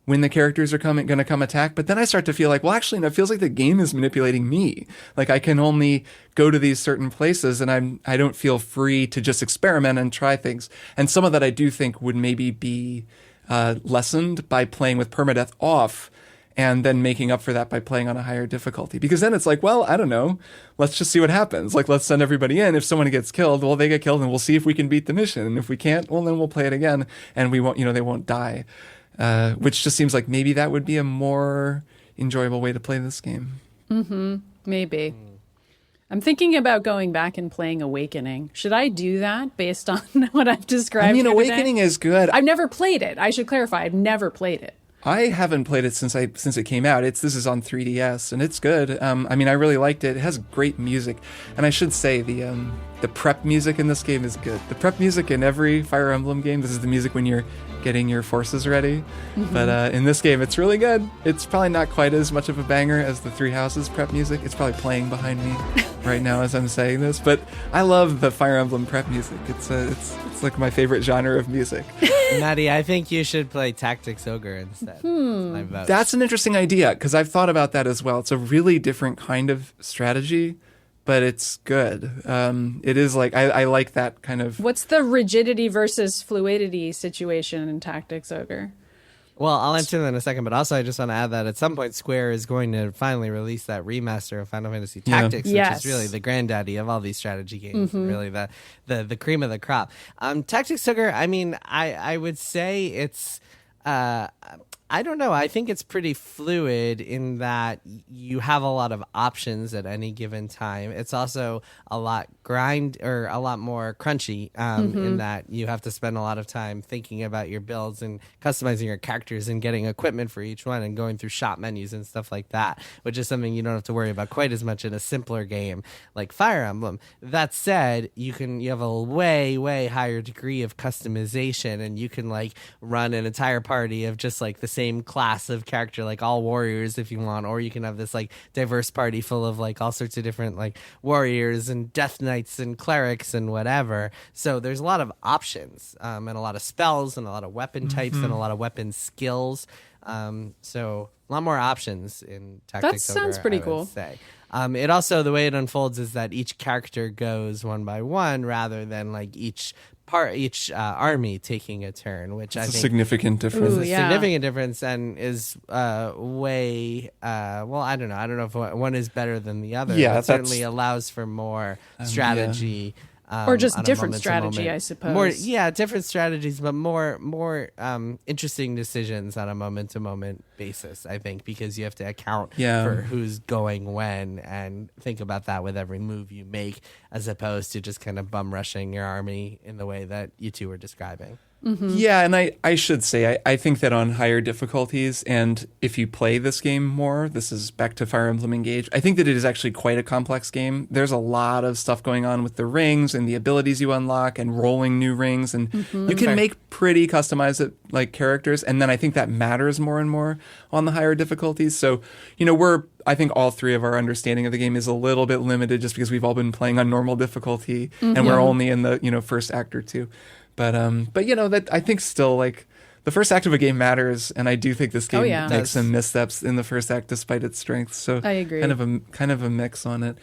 when the characters are going to come attack. But then I start to feel like, well, actually, no, it feels like the game is manipulating me. Like, I can only go to these certain places and I don't feel free to just experiment and try things. And some of that I do think would maybe be lessened by playing with permadeath off and then making up for that by playing on a higher difficulty. Because then it's like, well, I don't know, let's just see what happens. Like, let's send everybody in. If someone gets killed, well, they get killed and we'll see if we can beat the mission. And if we can't, well, then we'll play it again and we won't, you know, they won't die. Which just seems like maybe that would be a more enjoyable way to play this game. Maybe. I'm thinking about going back and playing Awakening. Should I do that based on what I've described? I mean, Awakening is good. I've never played it. I should clarify. I've never played it. I haven't played it since it came out. This is on 3DS, and it's good. I mean, I really liked it. It has great music, and I should say the prep music in this game is good. The prep music in every Fire Emblem game, this is the music when you're getting your forces ready. But in this game, it's really good. It's probably not quite as much of a banger as the Three Houses prep music. It's probably playing behind me right now as I'm saying this. But I love the Fire Emblem prep music. It's like my favorite genre of music. Maddy, I think you should play Tactics Ogre instead. My vote. That's an interesting idea because I've thought about that as well. It's a really different kind of strategy, but it's good. It is like I like that kind of. What's the rigidity versus fluidity situation in Tactics Ogre? Well, I'll answer that in a second, but also I just want to add that at some point Square is going to finally release that remaster of Final Fantasy Tactics, which is really the granddaddy of all these strategy games, and really the cream of the crop. Tactics Ogre, I mean, I would say it's... I don't know. I think it's pretty fluid in that you have a lot of options at any given time. It's also a lot a lot more crunchy in that you have to spend a lot of time thinking about your builds and customizing your characters and getting equipment for each one and going through shop menus and stuff like that, which is something you don't have to worry about quite as much in a simpler game like Fire Emblem. That said, you have a way, way higher degree of customization, and you can like run an entire party of just like the same class of character, like all warriors if you want, or you can have this like diverse party full of like all sorts of different like warriors and death knights and clerics and whatever. So there's a lot of options and a lot of spells and a lot of weapon types and a lot of weapon skills. So a lot more options in Tactics Ogre. That sounds pretty cool. Say. It also, the way it unfolds is that each character goes one by one rather than like each army taking a turn, which I think is a significant difference. Significant difference, and is way well. I don't know if one is better than the other. Yeah, but certainly allows for more strategy. Or just different strategy, I suppose. Different strategies, but more interesting decisions on a moment-to-moment basis, I think, because you have to account for who's going when and think about that with every move you make, as opposed to just kind of bum rushing your army in the way that you two were describing. Yeah, and I should say, I think that on higher difficulties, and if you play this game more, this is back to Fire Emblem Engage, I think that it is actually quite a complex game. There's a lot of stuff going on with the rings and the abilities you unlock and rolling new rings, and you can make pretty customized like characters, and then I think that matters more and more on the higher difficulties. So, I think all three of our understanding of the game is a little bit limited just because we've all been playing on normal difficulty, and we're only in the, first act or two. But that I think still like the first act of a game matters, and I do think this game makes some missteps in the first act despite its strength. So I agree. Kind of a mix on it.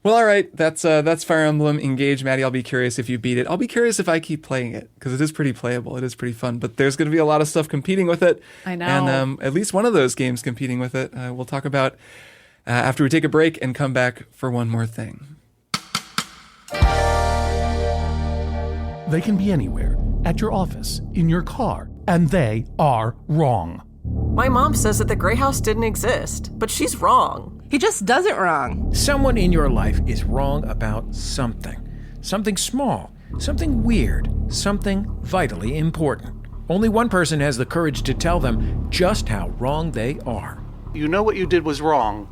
Well, all right, that's Fire Emblem Engage, Maddy. I'll be curious if you beat it. I'll be curious if I keep playing it because it is pretty playable. It is pretty fun, but there's going to be a lot of stuff competing with it. I know, and at least one of those games competing with it. We'll talk about after we take a break and come back for one more thing. They can be anywhere, at your office, in your car, and they are wrong. My mom says that the Grey House didn't exist, but she's wrong. He just does it wrong. Someone in your life is wrong about something. Something small, something weird, something vitally important. Only one person has the courage to tell them just how wrong they are. You know what you did was wrong,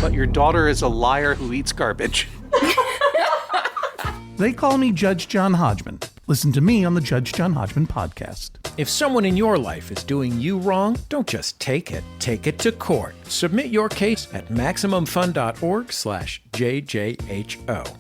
but your daughter is a liar who eats garbage. They call me Judge John Hodgman. Listen to me on the Judge John Hodgman podcast. If someone in your life is doing you wrong, don't just take it to court. Submit your case at MaximumFun.org/JJHO.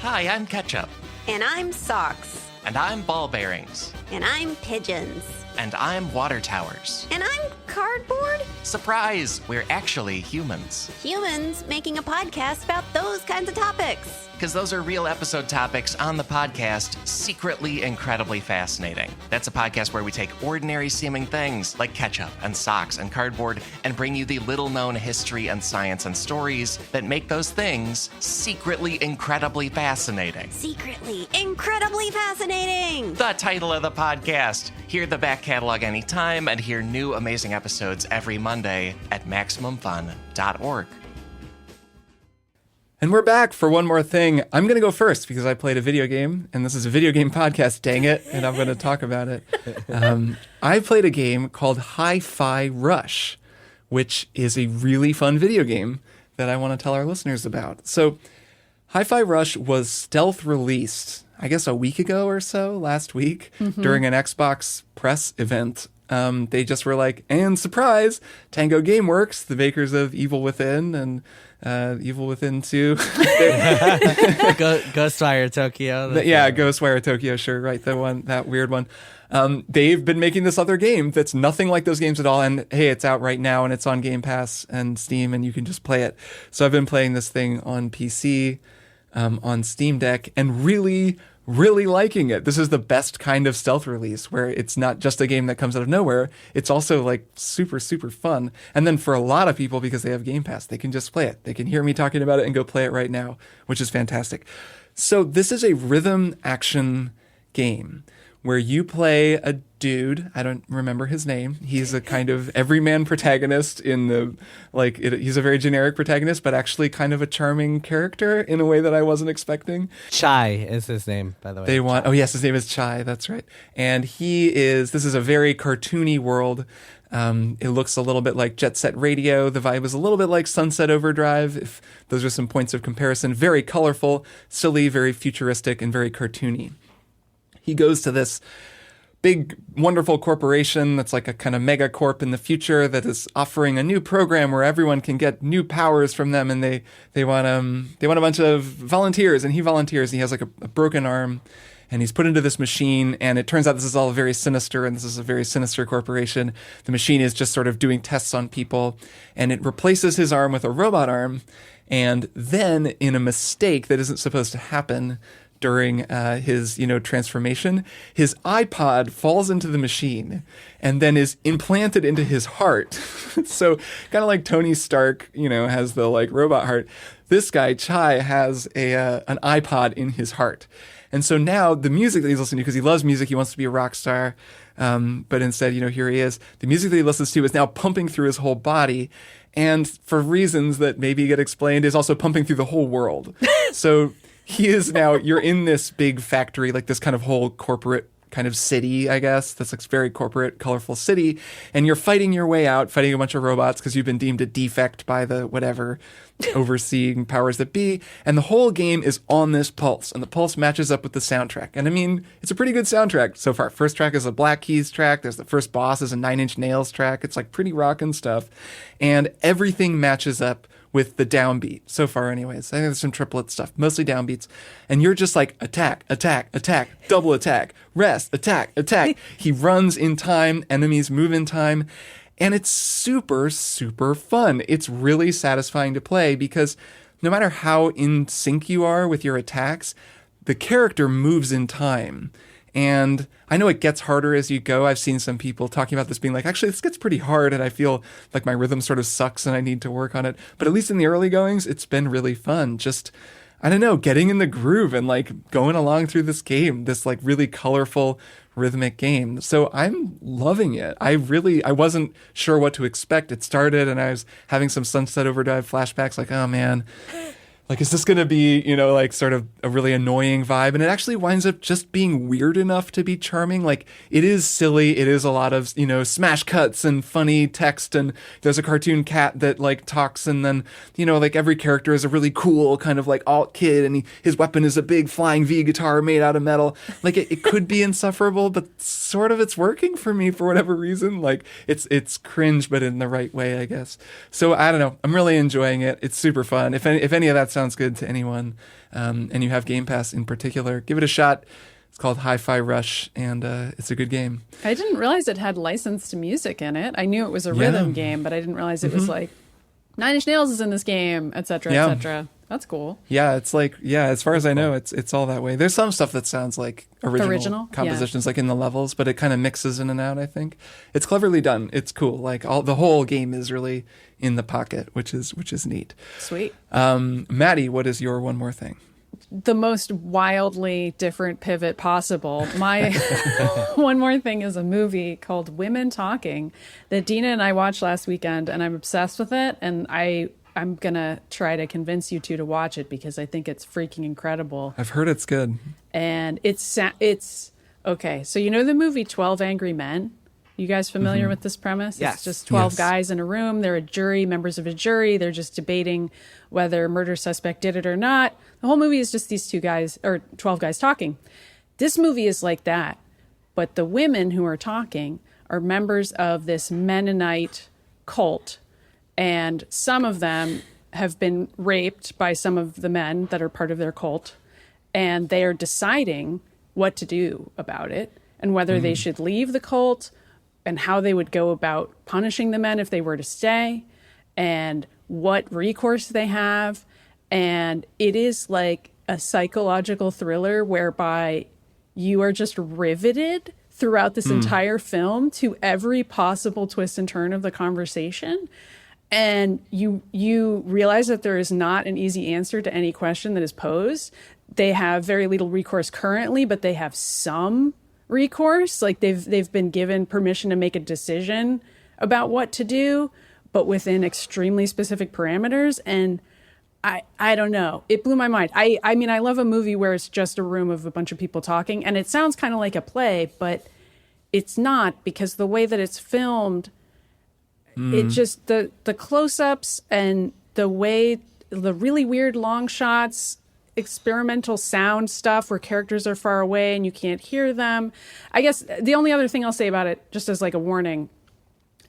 Hi, I'm Ketchup. And I'm Socks. And I'm Ball Bearings. And I'm Pigeons. And I'm Water Towers. And I'm Cardboard. Surprise! We're actually humans. Humans making a podcast about those kinds of topics. Because those are real episode topics on the podcast, Secretly Incredibly Fascinating. That's a podcast where we take ordinary seeming things like ketchup and socks and cardboard and bring you the little known history and science and stories that make those things secretly incredibly fascinating. Secretly incredibly fascinating! The title of the podcast. Hear the back catalog anytime and hear new amazing episodes every Monday at MaximumFun.org. And we're back for one more thing. I'm going to go first because I played a video game, and this is a video game podcast, dang it, and I'm going to talk about it. I played a game called Hi-Fi Rush, which is a really fun video game that I want to tell our listeners about. So Hi-Fi Rush was stealth released, I guess a week ago or so, last week, during an Xbox press event. They just were like, and surprise, Tango Gameworks, the makers of Evil Within and Evil Within 2. Ghostwire Tokyo. Ghostwire Tokyo, sure, right, that weird one. They've been making this other game that's nothing like those games at all, and hey, it's out right now, and it's on Game Pass and Steam, and you can just play it. So I've been playing this thing on PC, on Steam Deck, and really liking it. This is the best kind of stealth release where it's not just a game that comes out of nowhere. It's also like super, super fun. And then for a lot of people, because they have Game Pass, they can just play it. They can hear me talking about it and go play it right now, which is fantastic. So this is a rhythm action game where you play a dude. I don't remember his name. He's a kind of everyman protagonist in the, he's a very generic protagonist, but actually kind of a charming character in a way that I wasn't expecting. Chai is his name, by the way. His name is Chai. That's right. And this is a very cartoony world. It looks a little bit like Jet Set Radio. The vibe is a little bit like Sunset Overdrive, if those are some points of comparison. Very colorful, silly, very futuristic, and very cartoony. He goes to this big, wonderful corporation that's like a kind of mega corp in the future that is offering a new program where everyone can get new powers from them, and they want a bunch of volunteers, and he volunteers. And he has like a broken arm, and he's put into this machine, and it turns out this is all very sinister, and this is a very sinister corporation. The machine is just sort of doing tests on people, and it replaces his arm with a robot arm, and then in a mistake that isn't supposed to happen during his transformation, his iPod falls into the machine and then is implanted into his heart. So kind of like Tony Stark, has the robot heart. This guy, Chai, has an iPod in his heart. And so now the music that he's listening to, because he loves music, he wants to be a rock star, but instead, here he is. The music that he listens to is now pumping through his whole body, and for reasons that maybe get explained, is also pumping through the whole world. So he is now, you're in this big factory, like this kind of whole corporate kind of city, I guess. That's like very corporate, colorful city. And you're fighting your way out, fighting a bunch of robots because you've been deemed a defect by the whatever overseeing powers that be. And the whole game is on this pulse. And the pulse matches up with the soundtrack. And I mean, it's a pretty good soundtrack so far. First track is a Black Keys track. There's the first boss is a 9 Inch Nails track. It's like pretty rockin' stuff. And everything matches up with the downbeat so far anyways. I think there's some triplet stuff, mostly downbeats. And you're just like attack, attack, attack, double attack, rest, attack, attack. He runs in time, enemies move in time, and it's super, super fun. It's really satisfying to play because no matter how in sync you are with your attacks, the character moves in time. And I know it gets harder as you go. I've seen some people talking about this being like, actually, this gets pretty hard and I feel like my rhythm sort of sucks and I need to work on it. But at least in the early goings, it's been really fun. Just, I don't know, getting in the groove and like going along through this game, this like really colorful rhythmic game. So I'm loving it. I wasn't sure what to expect. It started and I was having some Sunset Overdrive flashbacks like, oh man, like, is this going to be, like sort of a really annoying vibe? And it actually winds up just being weird enough to be charming. Like, it is silly. It is a lot of, smash cuts and funny text. And there's a cartoon cat that like talks. And then, like every character is a really cool kind of like alt kid. And his weapon is a big flying V guitar made out of metal. Like, it could be insufferable, but sort of it's working for me for whatever reason. Like, it's cringe, but in the right way, I guess. So I don't know. I'm really enjoying it. It's super fun. If any of that sounds good to anyone, and you have Game Pass in particular, give it a shot. It's called Hi-Fi Rush, and it's a good game. I didn't realize it had licensed music in it. I knew it was a rhythm game, but I didn't realize it was like 9 Inch Nails is in this game, etc., etc. That's cool. Yeah, it's like, as far as I know, it's all that way. There's some stuff that sounds like original compositions, like in the levels, but it kind of mixes in and out, I think. It's cleverly done. It's cool. Like, the whole game is really in the pocket, which is neat. Sweet. Maddy, what is your one more thing? The most wildly different pivot possible. My one more thing is a movie called Women Talking that Dina and I watched last weekend, and I'm obsessed with it. And I I'm going to try to convince you two to watch it because I think it's freaking incredible. I've heard it's good. And it's okay. So you know the movie 12 Angry Men? You guys familiar with this premise? Yes. It's just 12 guys in a room. They're a jury, members of a jury. They're just debating whether a murder suspect did it or not. The whole movie is just these 12 guys talking. This movie is like that. But the women who are talking are members of this Mennonite cult. And some of them have been raped by some of the men that are part of their cult. And they are deciding what to do about it and whether they should leave the cult and how they would go about punishing the men if they were to stay and what recourse they have. And it is like a psychological thriller whereby you are just riveted throughout this entire film to every possible twist and turn of the conversation. And you realize that there is not an easy answer to any question that is posed. They have very little recourse currently, but they have some recourse. Like they've been given permission to make a decision about what to do, but within extremely specific parameters. And I don't know. It blew my mind. I mean, I love a movie where it's just a room of a bunch of people talking, and it sounds kind of like a play, but it's not, because the way that it's filmed, it just the close-ups and the way the really weird long shots, experimental sound stuff where characters are far away and you can't hear them. I guess the only other thing I'll say about it, just as like a warning,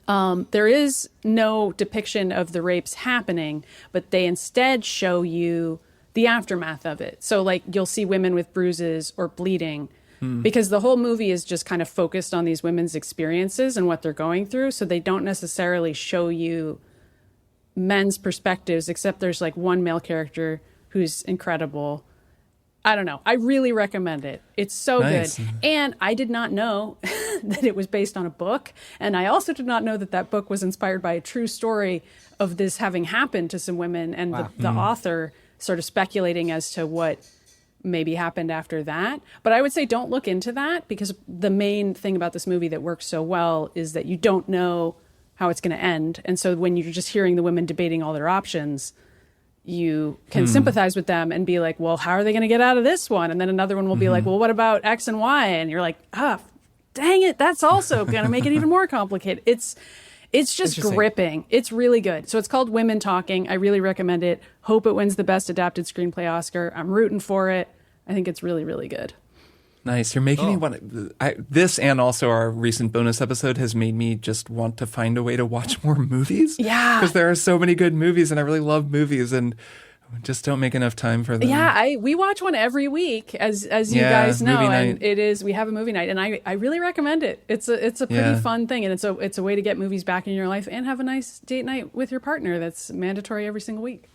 there is no depiction of the rapes happening, but they instead show you the aftermath of it. So like you'll see women with bruises or bleeding, because the whole movie is just kind of focused on these women's experiences and what they're going through. So they don't necessarily show you men's perspectives, except there's like one male character who's incredible. I don't know. I really recommend it. It's so Nice. good. And I did not know that it was based on a book. And I also did not know that that book was inspired by a true story of this having happened to some women, and the author sort of speculating as to what maybe happened after that. But I would say don't look into that, because the main thing about this movie that works so well is that you don't know how it's going to end. And so when you're just hearing the women debating all their options, you can sympathize with them and be like, well, how are they going to get out of this one? And then another one will be like, well, what about X and Y? And you're like, dang it, that's also going to make it even more complicated. It's just gripping. It's really good. So it's called Women Talking. I really recommend it. Hope it wins the Best Adapted Screenplay Oscar. I'm rooting for it. I think it's really, really good. Nice. You're making me want this, and also our recent bonus episode has made me just want to find a way to watch more movies. Yeah. Because there are so many good movies, and I really love movies, and just don't make enough time for them. Yeah, we watch one every week, as you guys know, and we have a movie night, and I really recommend it. It's a pretty fun thing, and it's a way to get movies back in your life and have a nice date night with your partner. That's mandatory every single week.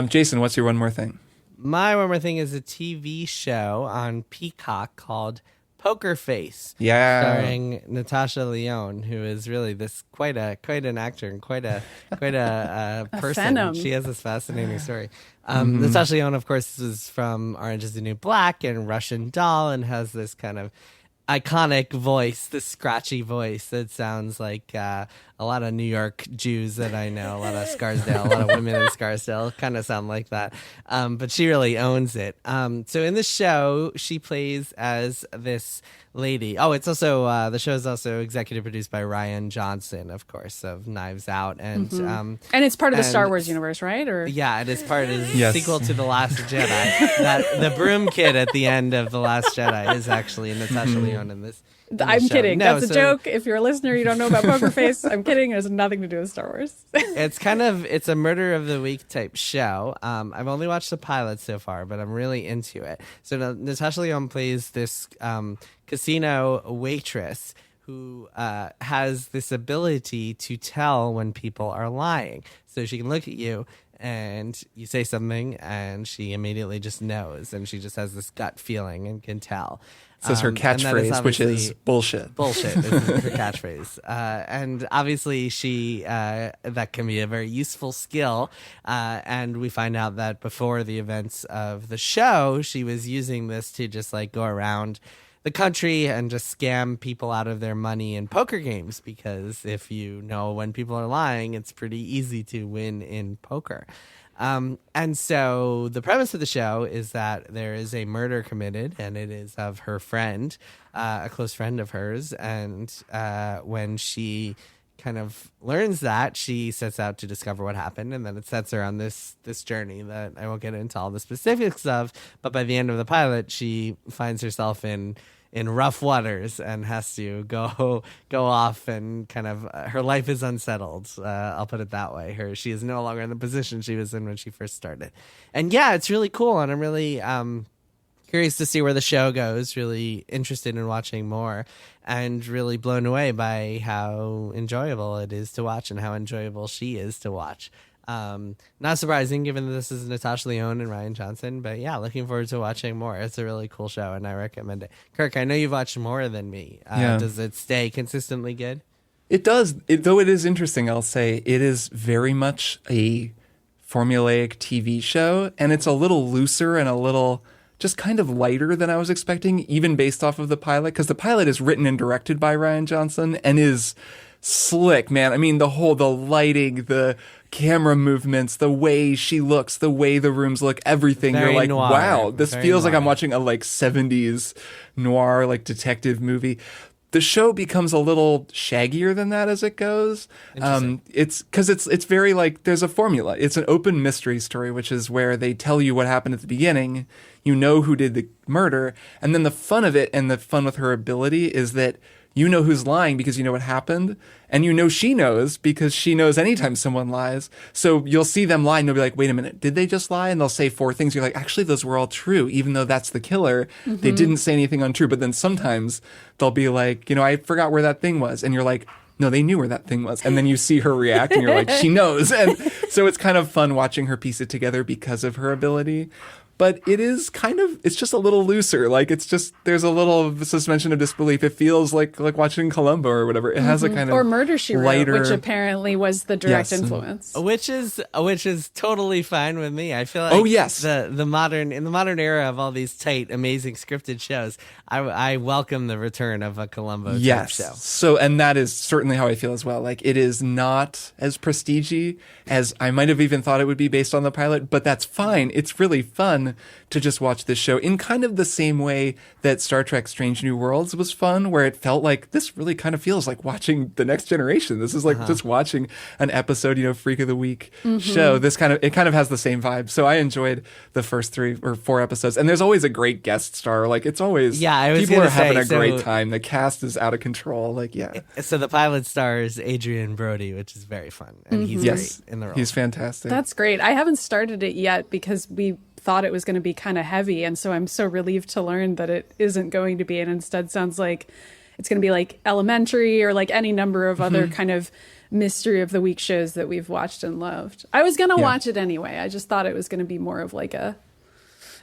Jason, what's your one more thing? My one more thing is a TV show on Peacock called Poker Face, starring Natasha Lyonne, who is really quite an actor and quite a person. Phenom. She has this fascinating story. Natasha Lyonne, of course, is from Orange Is the New Black and Russian Doll, and has this kind of iconic voice, this scratchy voice that sounds like a lot of New York Jews that I know, a lot of Scarsdale, a lot of women in Scarsdale kind of sound like that. But she really owns it. So in the show, she plays as this lady. Oh, it's also the show is also executive produced by Rian Johnson, of course, of Knives Out, and it's part of the Star Wars universe, right? Or yeah, it is part of the sequel to The Last Jedi. That the broom kid at the end of The Last Jedi is actually Natasha Lyonne in this. I'm kidding. No, that's a joke. If you're a listener, you don't know about Poker Face. I'm kidding. It has nothing to do with Star Wars. It's a murder of the week type show. I've only watched the pilot so far, but I'm really into it. So Natasha Lyonne plays this casino waitress who has this ability to tell when people are lying. So she can look at you and you say something and she immediately just knows, and she just has this gut feeling and can tell. So it's her catchphrase, which is bullshit. Bullshit is her catchphrase. And obviously that can be a very useful skill. And we find out that before the events of the show, she was using this to just like go around the country and just scam people out of their money in poker games, because if you know when people are lying, it's pretty easy to win in poker. And so the premise of the show is that there is a murder committed, and it is of her friend, a close friend of hers. And when she kind of learns that, she sets out to discover what happened, and then it sets her on this journey that I won't get into all the specifics of. But by the end of the pilot, she finds herself in rough waters and has to go off, and kind of her life is unsettled. I'll put it that way. She is no longer in the position she was in when she first started. And yeah, it's really cool, and I'm really curious to see where the show goes, really interested in watching more, and really blown away by how enjoyable it is to watch and how enjoyable she is to watch. Not surprising given that this is Natasha Lyonne and Ryan Johnson, but yeah, looking forward to watching more. It's a really cool show, and I recommend it. Kirk, I know you've watched more than me. Does it stay consistently good? It does. Though it is interesting, I'll say, it is very much a formulaic TV show, and it's a little looser and a little just kind of lighter than I was expecting, even based off of the pilot, because the pilot is written and directed by Ryan Johnson and is slick, man. I mean, the lighting, the camera movements, the way she looks, the way the rooms look, everything. Very You're like, noir. wow, this Very feels like I'm noir. watching a 70s noir, detective movie. The show becomes a little shaggier than that as it goes. It's because it's very there's a formula. It's an open mystery story, which is where they tell you what happened at the beginning. You know who did the murder. And then the fun of it, and the fun with her ability, is that you know who's lying because you know what happened. And you know she knows because she knows anytime someone lies. So you'll see them lie and you'll be like, wait a minute, did they just lie? And they'll say 4 things. You're like, actually, those were all true, even though that's the killer. They didn't say anything untrue. But then sometimes they'll be like, I forgot where that thing was. And you're like, no, they knew where that thing was. And then you see her react and you're like, she knows. And so it's kind of fun watching her piece it together because of her ability. But it is it's just a little looser. There's a little suspension of disbelief. It feels like watching Columbo or whatever. It has a kind of or Murder, She Wrote, lighter, which apparently was the direct Yes. influence. Which is totally fine with me. I feel like Oh, yes. in the modern era of all these tight, amazing scripted shows, I welcome the return of a Columbo type show. So, and that is certainly how I feel as well. It is not as prestige-y as I might have even thought it would be based on the pilot, but that's fine. It's really fun to just watch this show in kind of the same way that Star Trek Strange New Worlds was fun, where it felt like this really kind of feels like watching The Next Generation. This is just watching an episode, Freak of the Week show. It kind of has the same vibe. So I enjoyed the first 3 or 4 episodes, and there's always a great guest star. It's always, people are having a great time. The cast is out of control. So the pilot stars Adrian Brody, which is very fun, and he's great in the role. He's fantastic. That's great. I haven't started it yet because we thought it was going to be kind of heavy, and so I'm so relieved to learn that it isn't going to be, and instead sounds like it's going to be like Elementary or any number of other kind of mystery of the week shows that we've watched and loved. I was going to watch it anyway. I just thought it was going to be more of a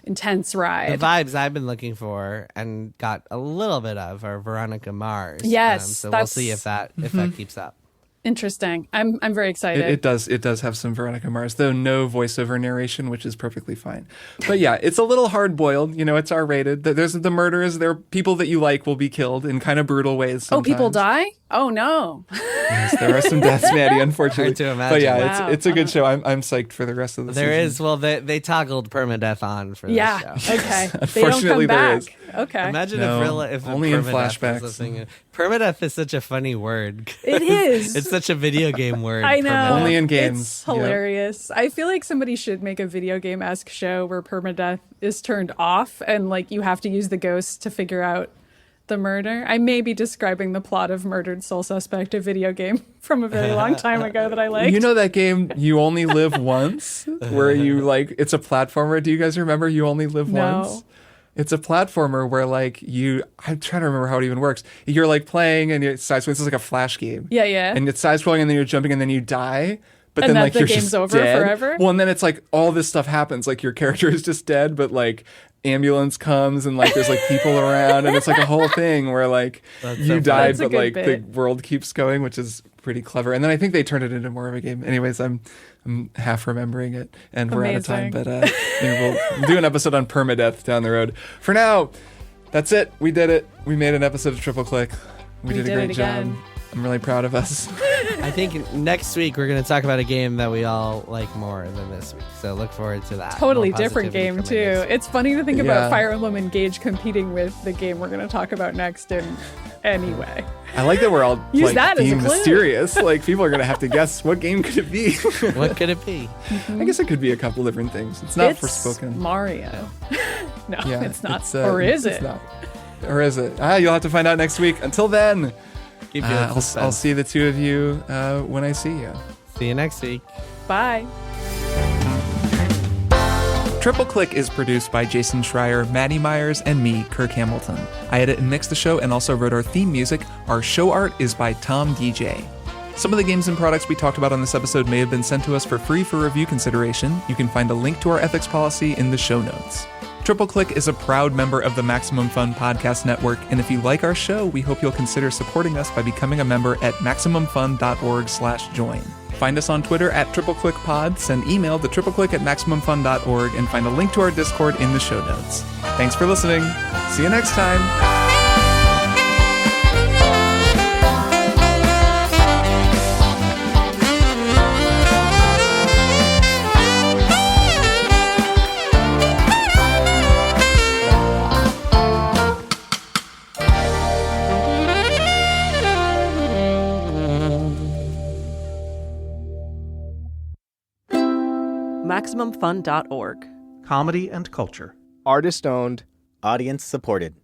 intense ride. The vibes I've been looking for and got a little bit of are Veronica Mars. Yes, so we'll see if that keeps up. Interesting. I'm very excited. It does have some Veronica Mars, though no voiceover narration, which is perfectly fine. But yeah, it's a little hard boiled. It's R-rated. There's the murders. There are people that you like will be killed in kind of brutal ways. Sometimes. Oh, people die? Oh no. Yes, there are some deaths, Maddie. Unfortunately, Hard to imagine. But yeah, Wow. it's a good show. I'm psyched for the rest of the season. There is. Well, they toggled permadeath on for this show. Okay. They don't Unfortunately, come there back. is. Okay. Imagine No, if only in permadeath flashbacks. was a thing. Permadeath is such a funny word. It is. It's such a video game word. I know. permadeath. Only in games. It's hilarious. I feel like somebody should make a video game-esque show where permadeath is turned off and you have to use the ghost to figure out the murder. I may be describing the plot of Murdered Soul Suspect, a video game from a very long time ago that I liked. You know that game, You Only Live Once, where you it's a platformer. Do you guys remember You Only Live No. Once? It's a platformer where I'm trying to remember how it even works. You're playing and it's side scrolling. It's like a flash game. Yeah. And it's side scrolling and then you're jumping and then you die. But And then that the you're game's just over dead. forever? Well, and then it's all this stuff happens. Your character is just dead, but ambulance comes and there's people around and it's a whole thing where you died, That's a but good the bit. world keeps going, which is pretty clever. And then I think they turned it into more of a game. Anyways, I'm half remembering it, and we're out of time. Amazing. But we'll do an episode on permadeath down the road. For now, That's it. We did it. We made an episode of Triple Click. We did a great it job. again. I'm really proud of us. I think next week we're going to talk about a game that we all like more than this week. So look forward to that. Totally More different positivity game, coming too. next week. It's funny to think Yeah. about Fire Emblem Engage competing with the game we're going to talk about next in any way. I like that we're all Use that as a being clue. mysterious. Like, people are going to have to guess what game could it be. What could it be? I guess it could be a couple different things. It's not It's forspoken. Mario. No, Yeah, it's not. it's, or is it's it? not. Or is it? You'll have to find out next week. Until then, Keep you in I'll suspense. see the two of you when I see you. See you next week. Bye. Triple Click is produced by Jason Schreier, Maddy Myers, and me, Kirk Hamilton. I edit and mix the show and also wrote our theme music. Our show art is by Tom DJ. Some of the games and products we talked about on this episode may have been sent to us for free for review consideration. You can find a link to our ethics policy in the show notes. Triple Click is a proud member of the Maximum Fun Podcast Network, and if you like our show, we hope you'll consider supporting us by becoming a member at MaximumFun.org/join. Find us on Twitter at TripleClickPod, send email to tripleclick@MaximumFun.org, and find a link to our Discord in the show notes. Thanks for listening. See you next time. MaximumFun.org. Comedy and culture. Artist owned. Audience supported.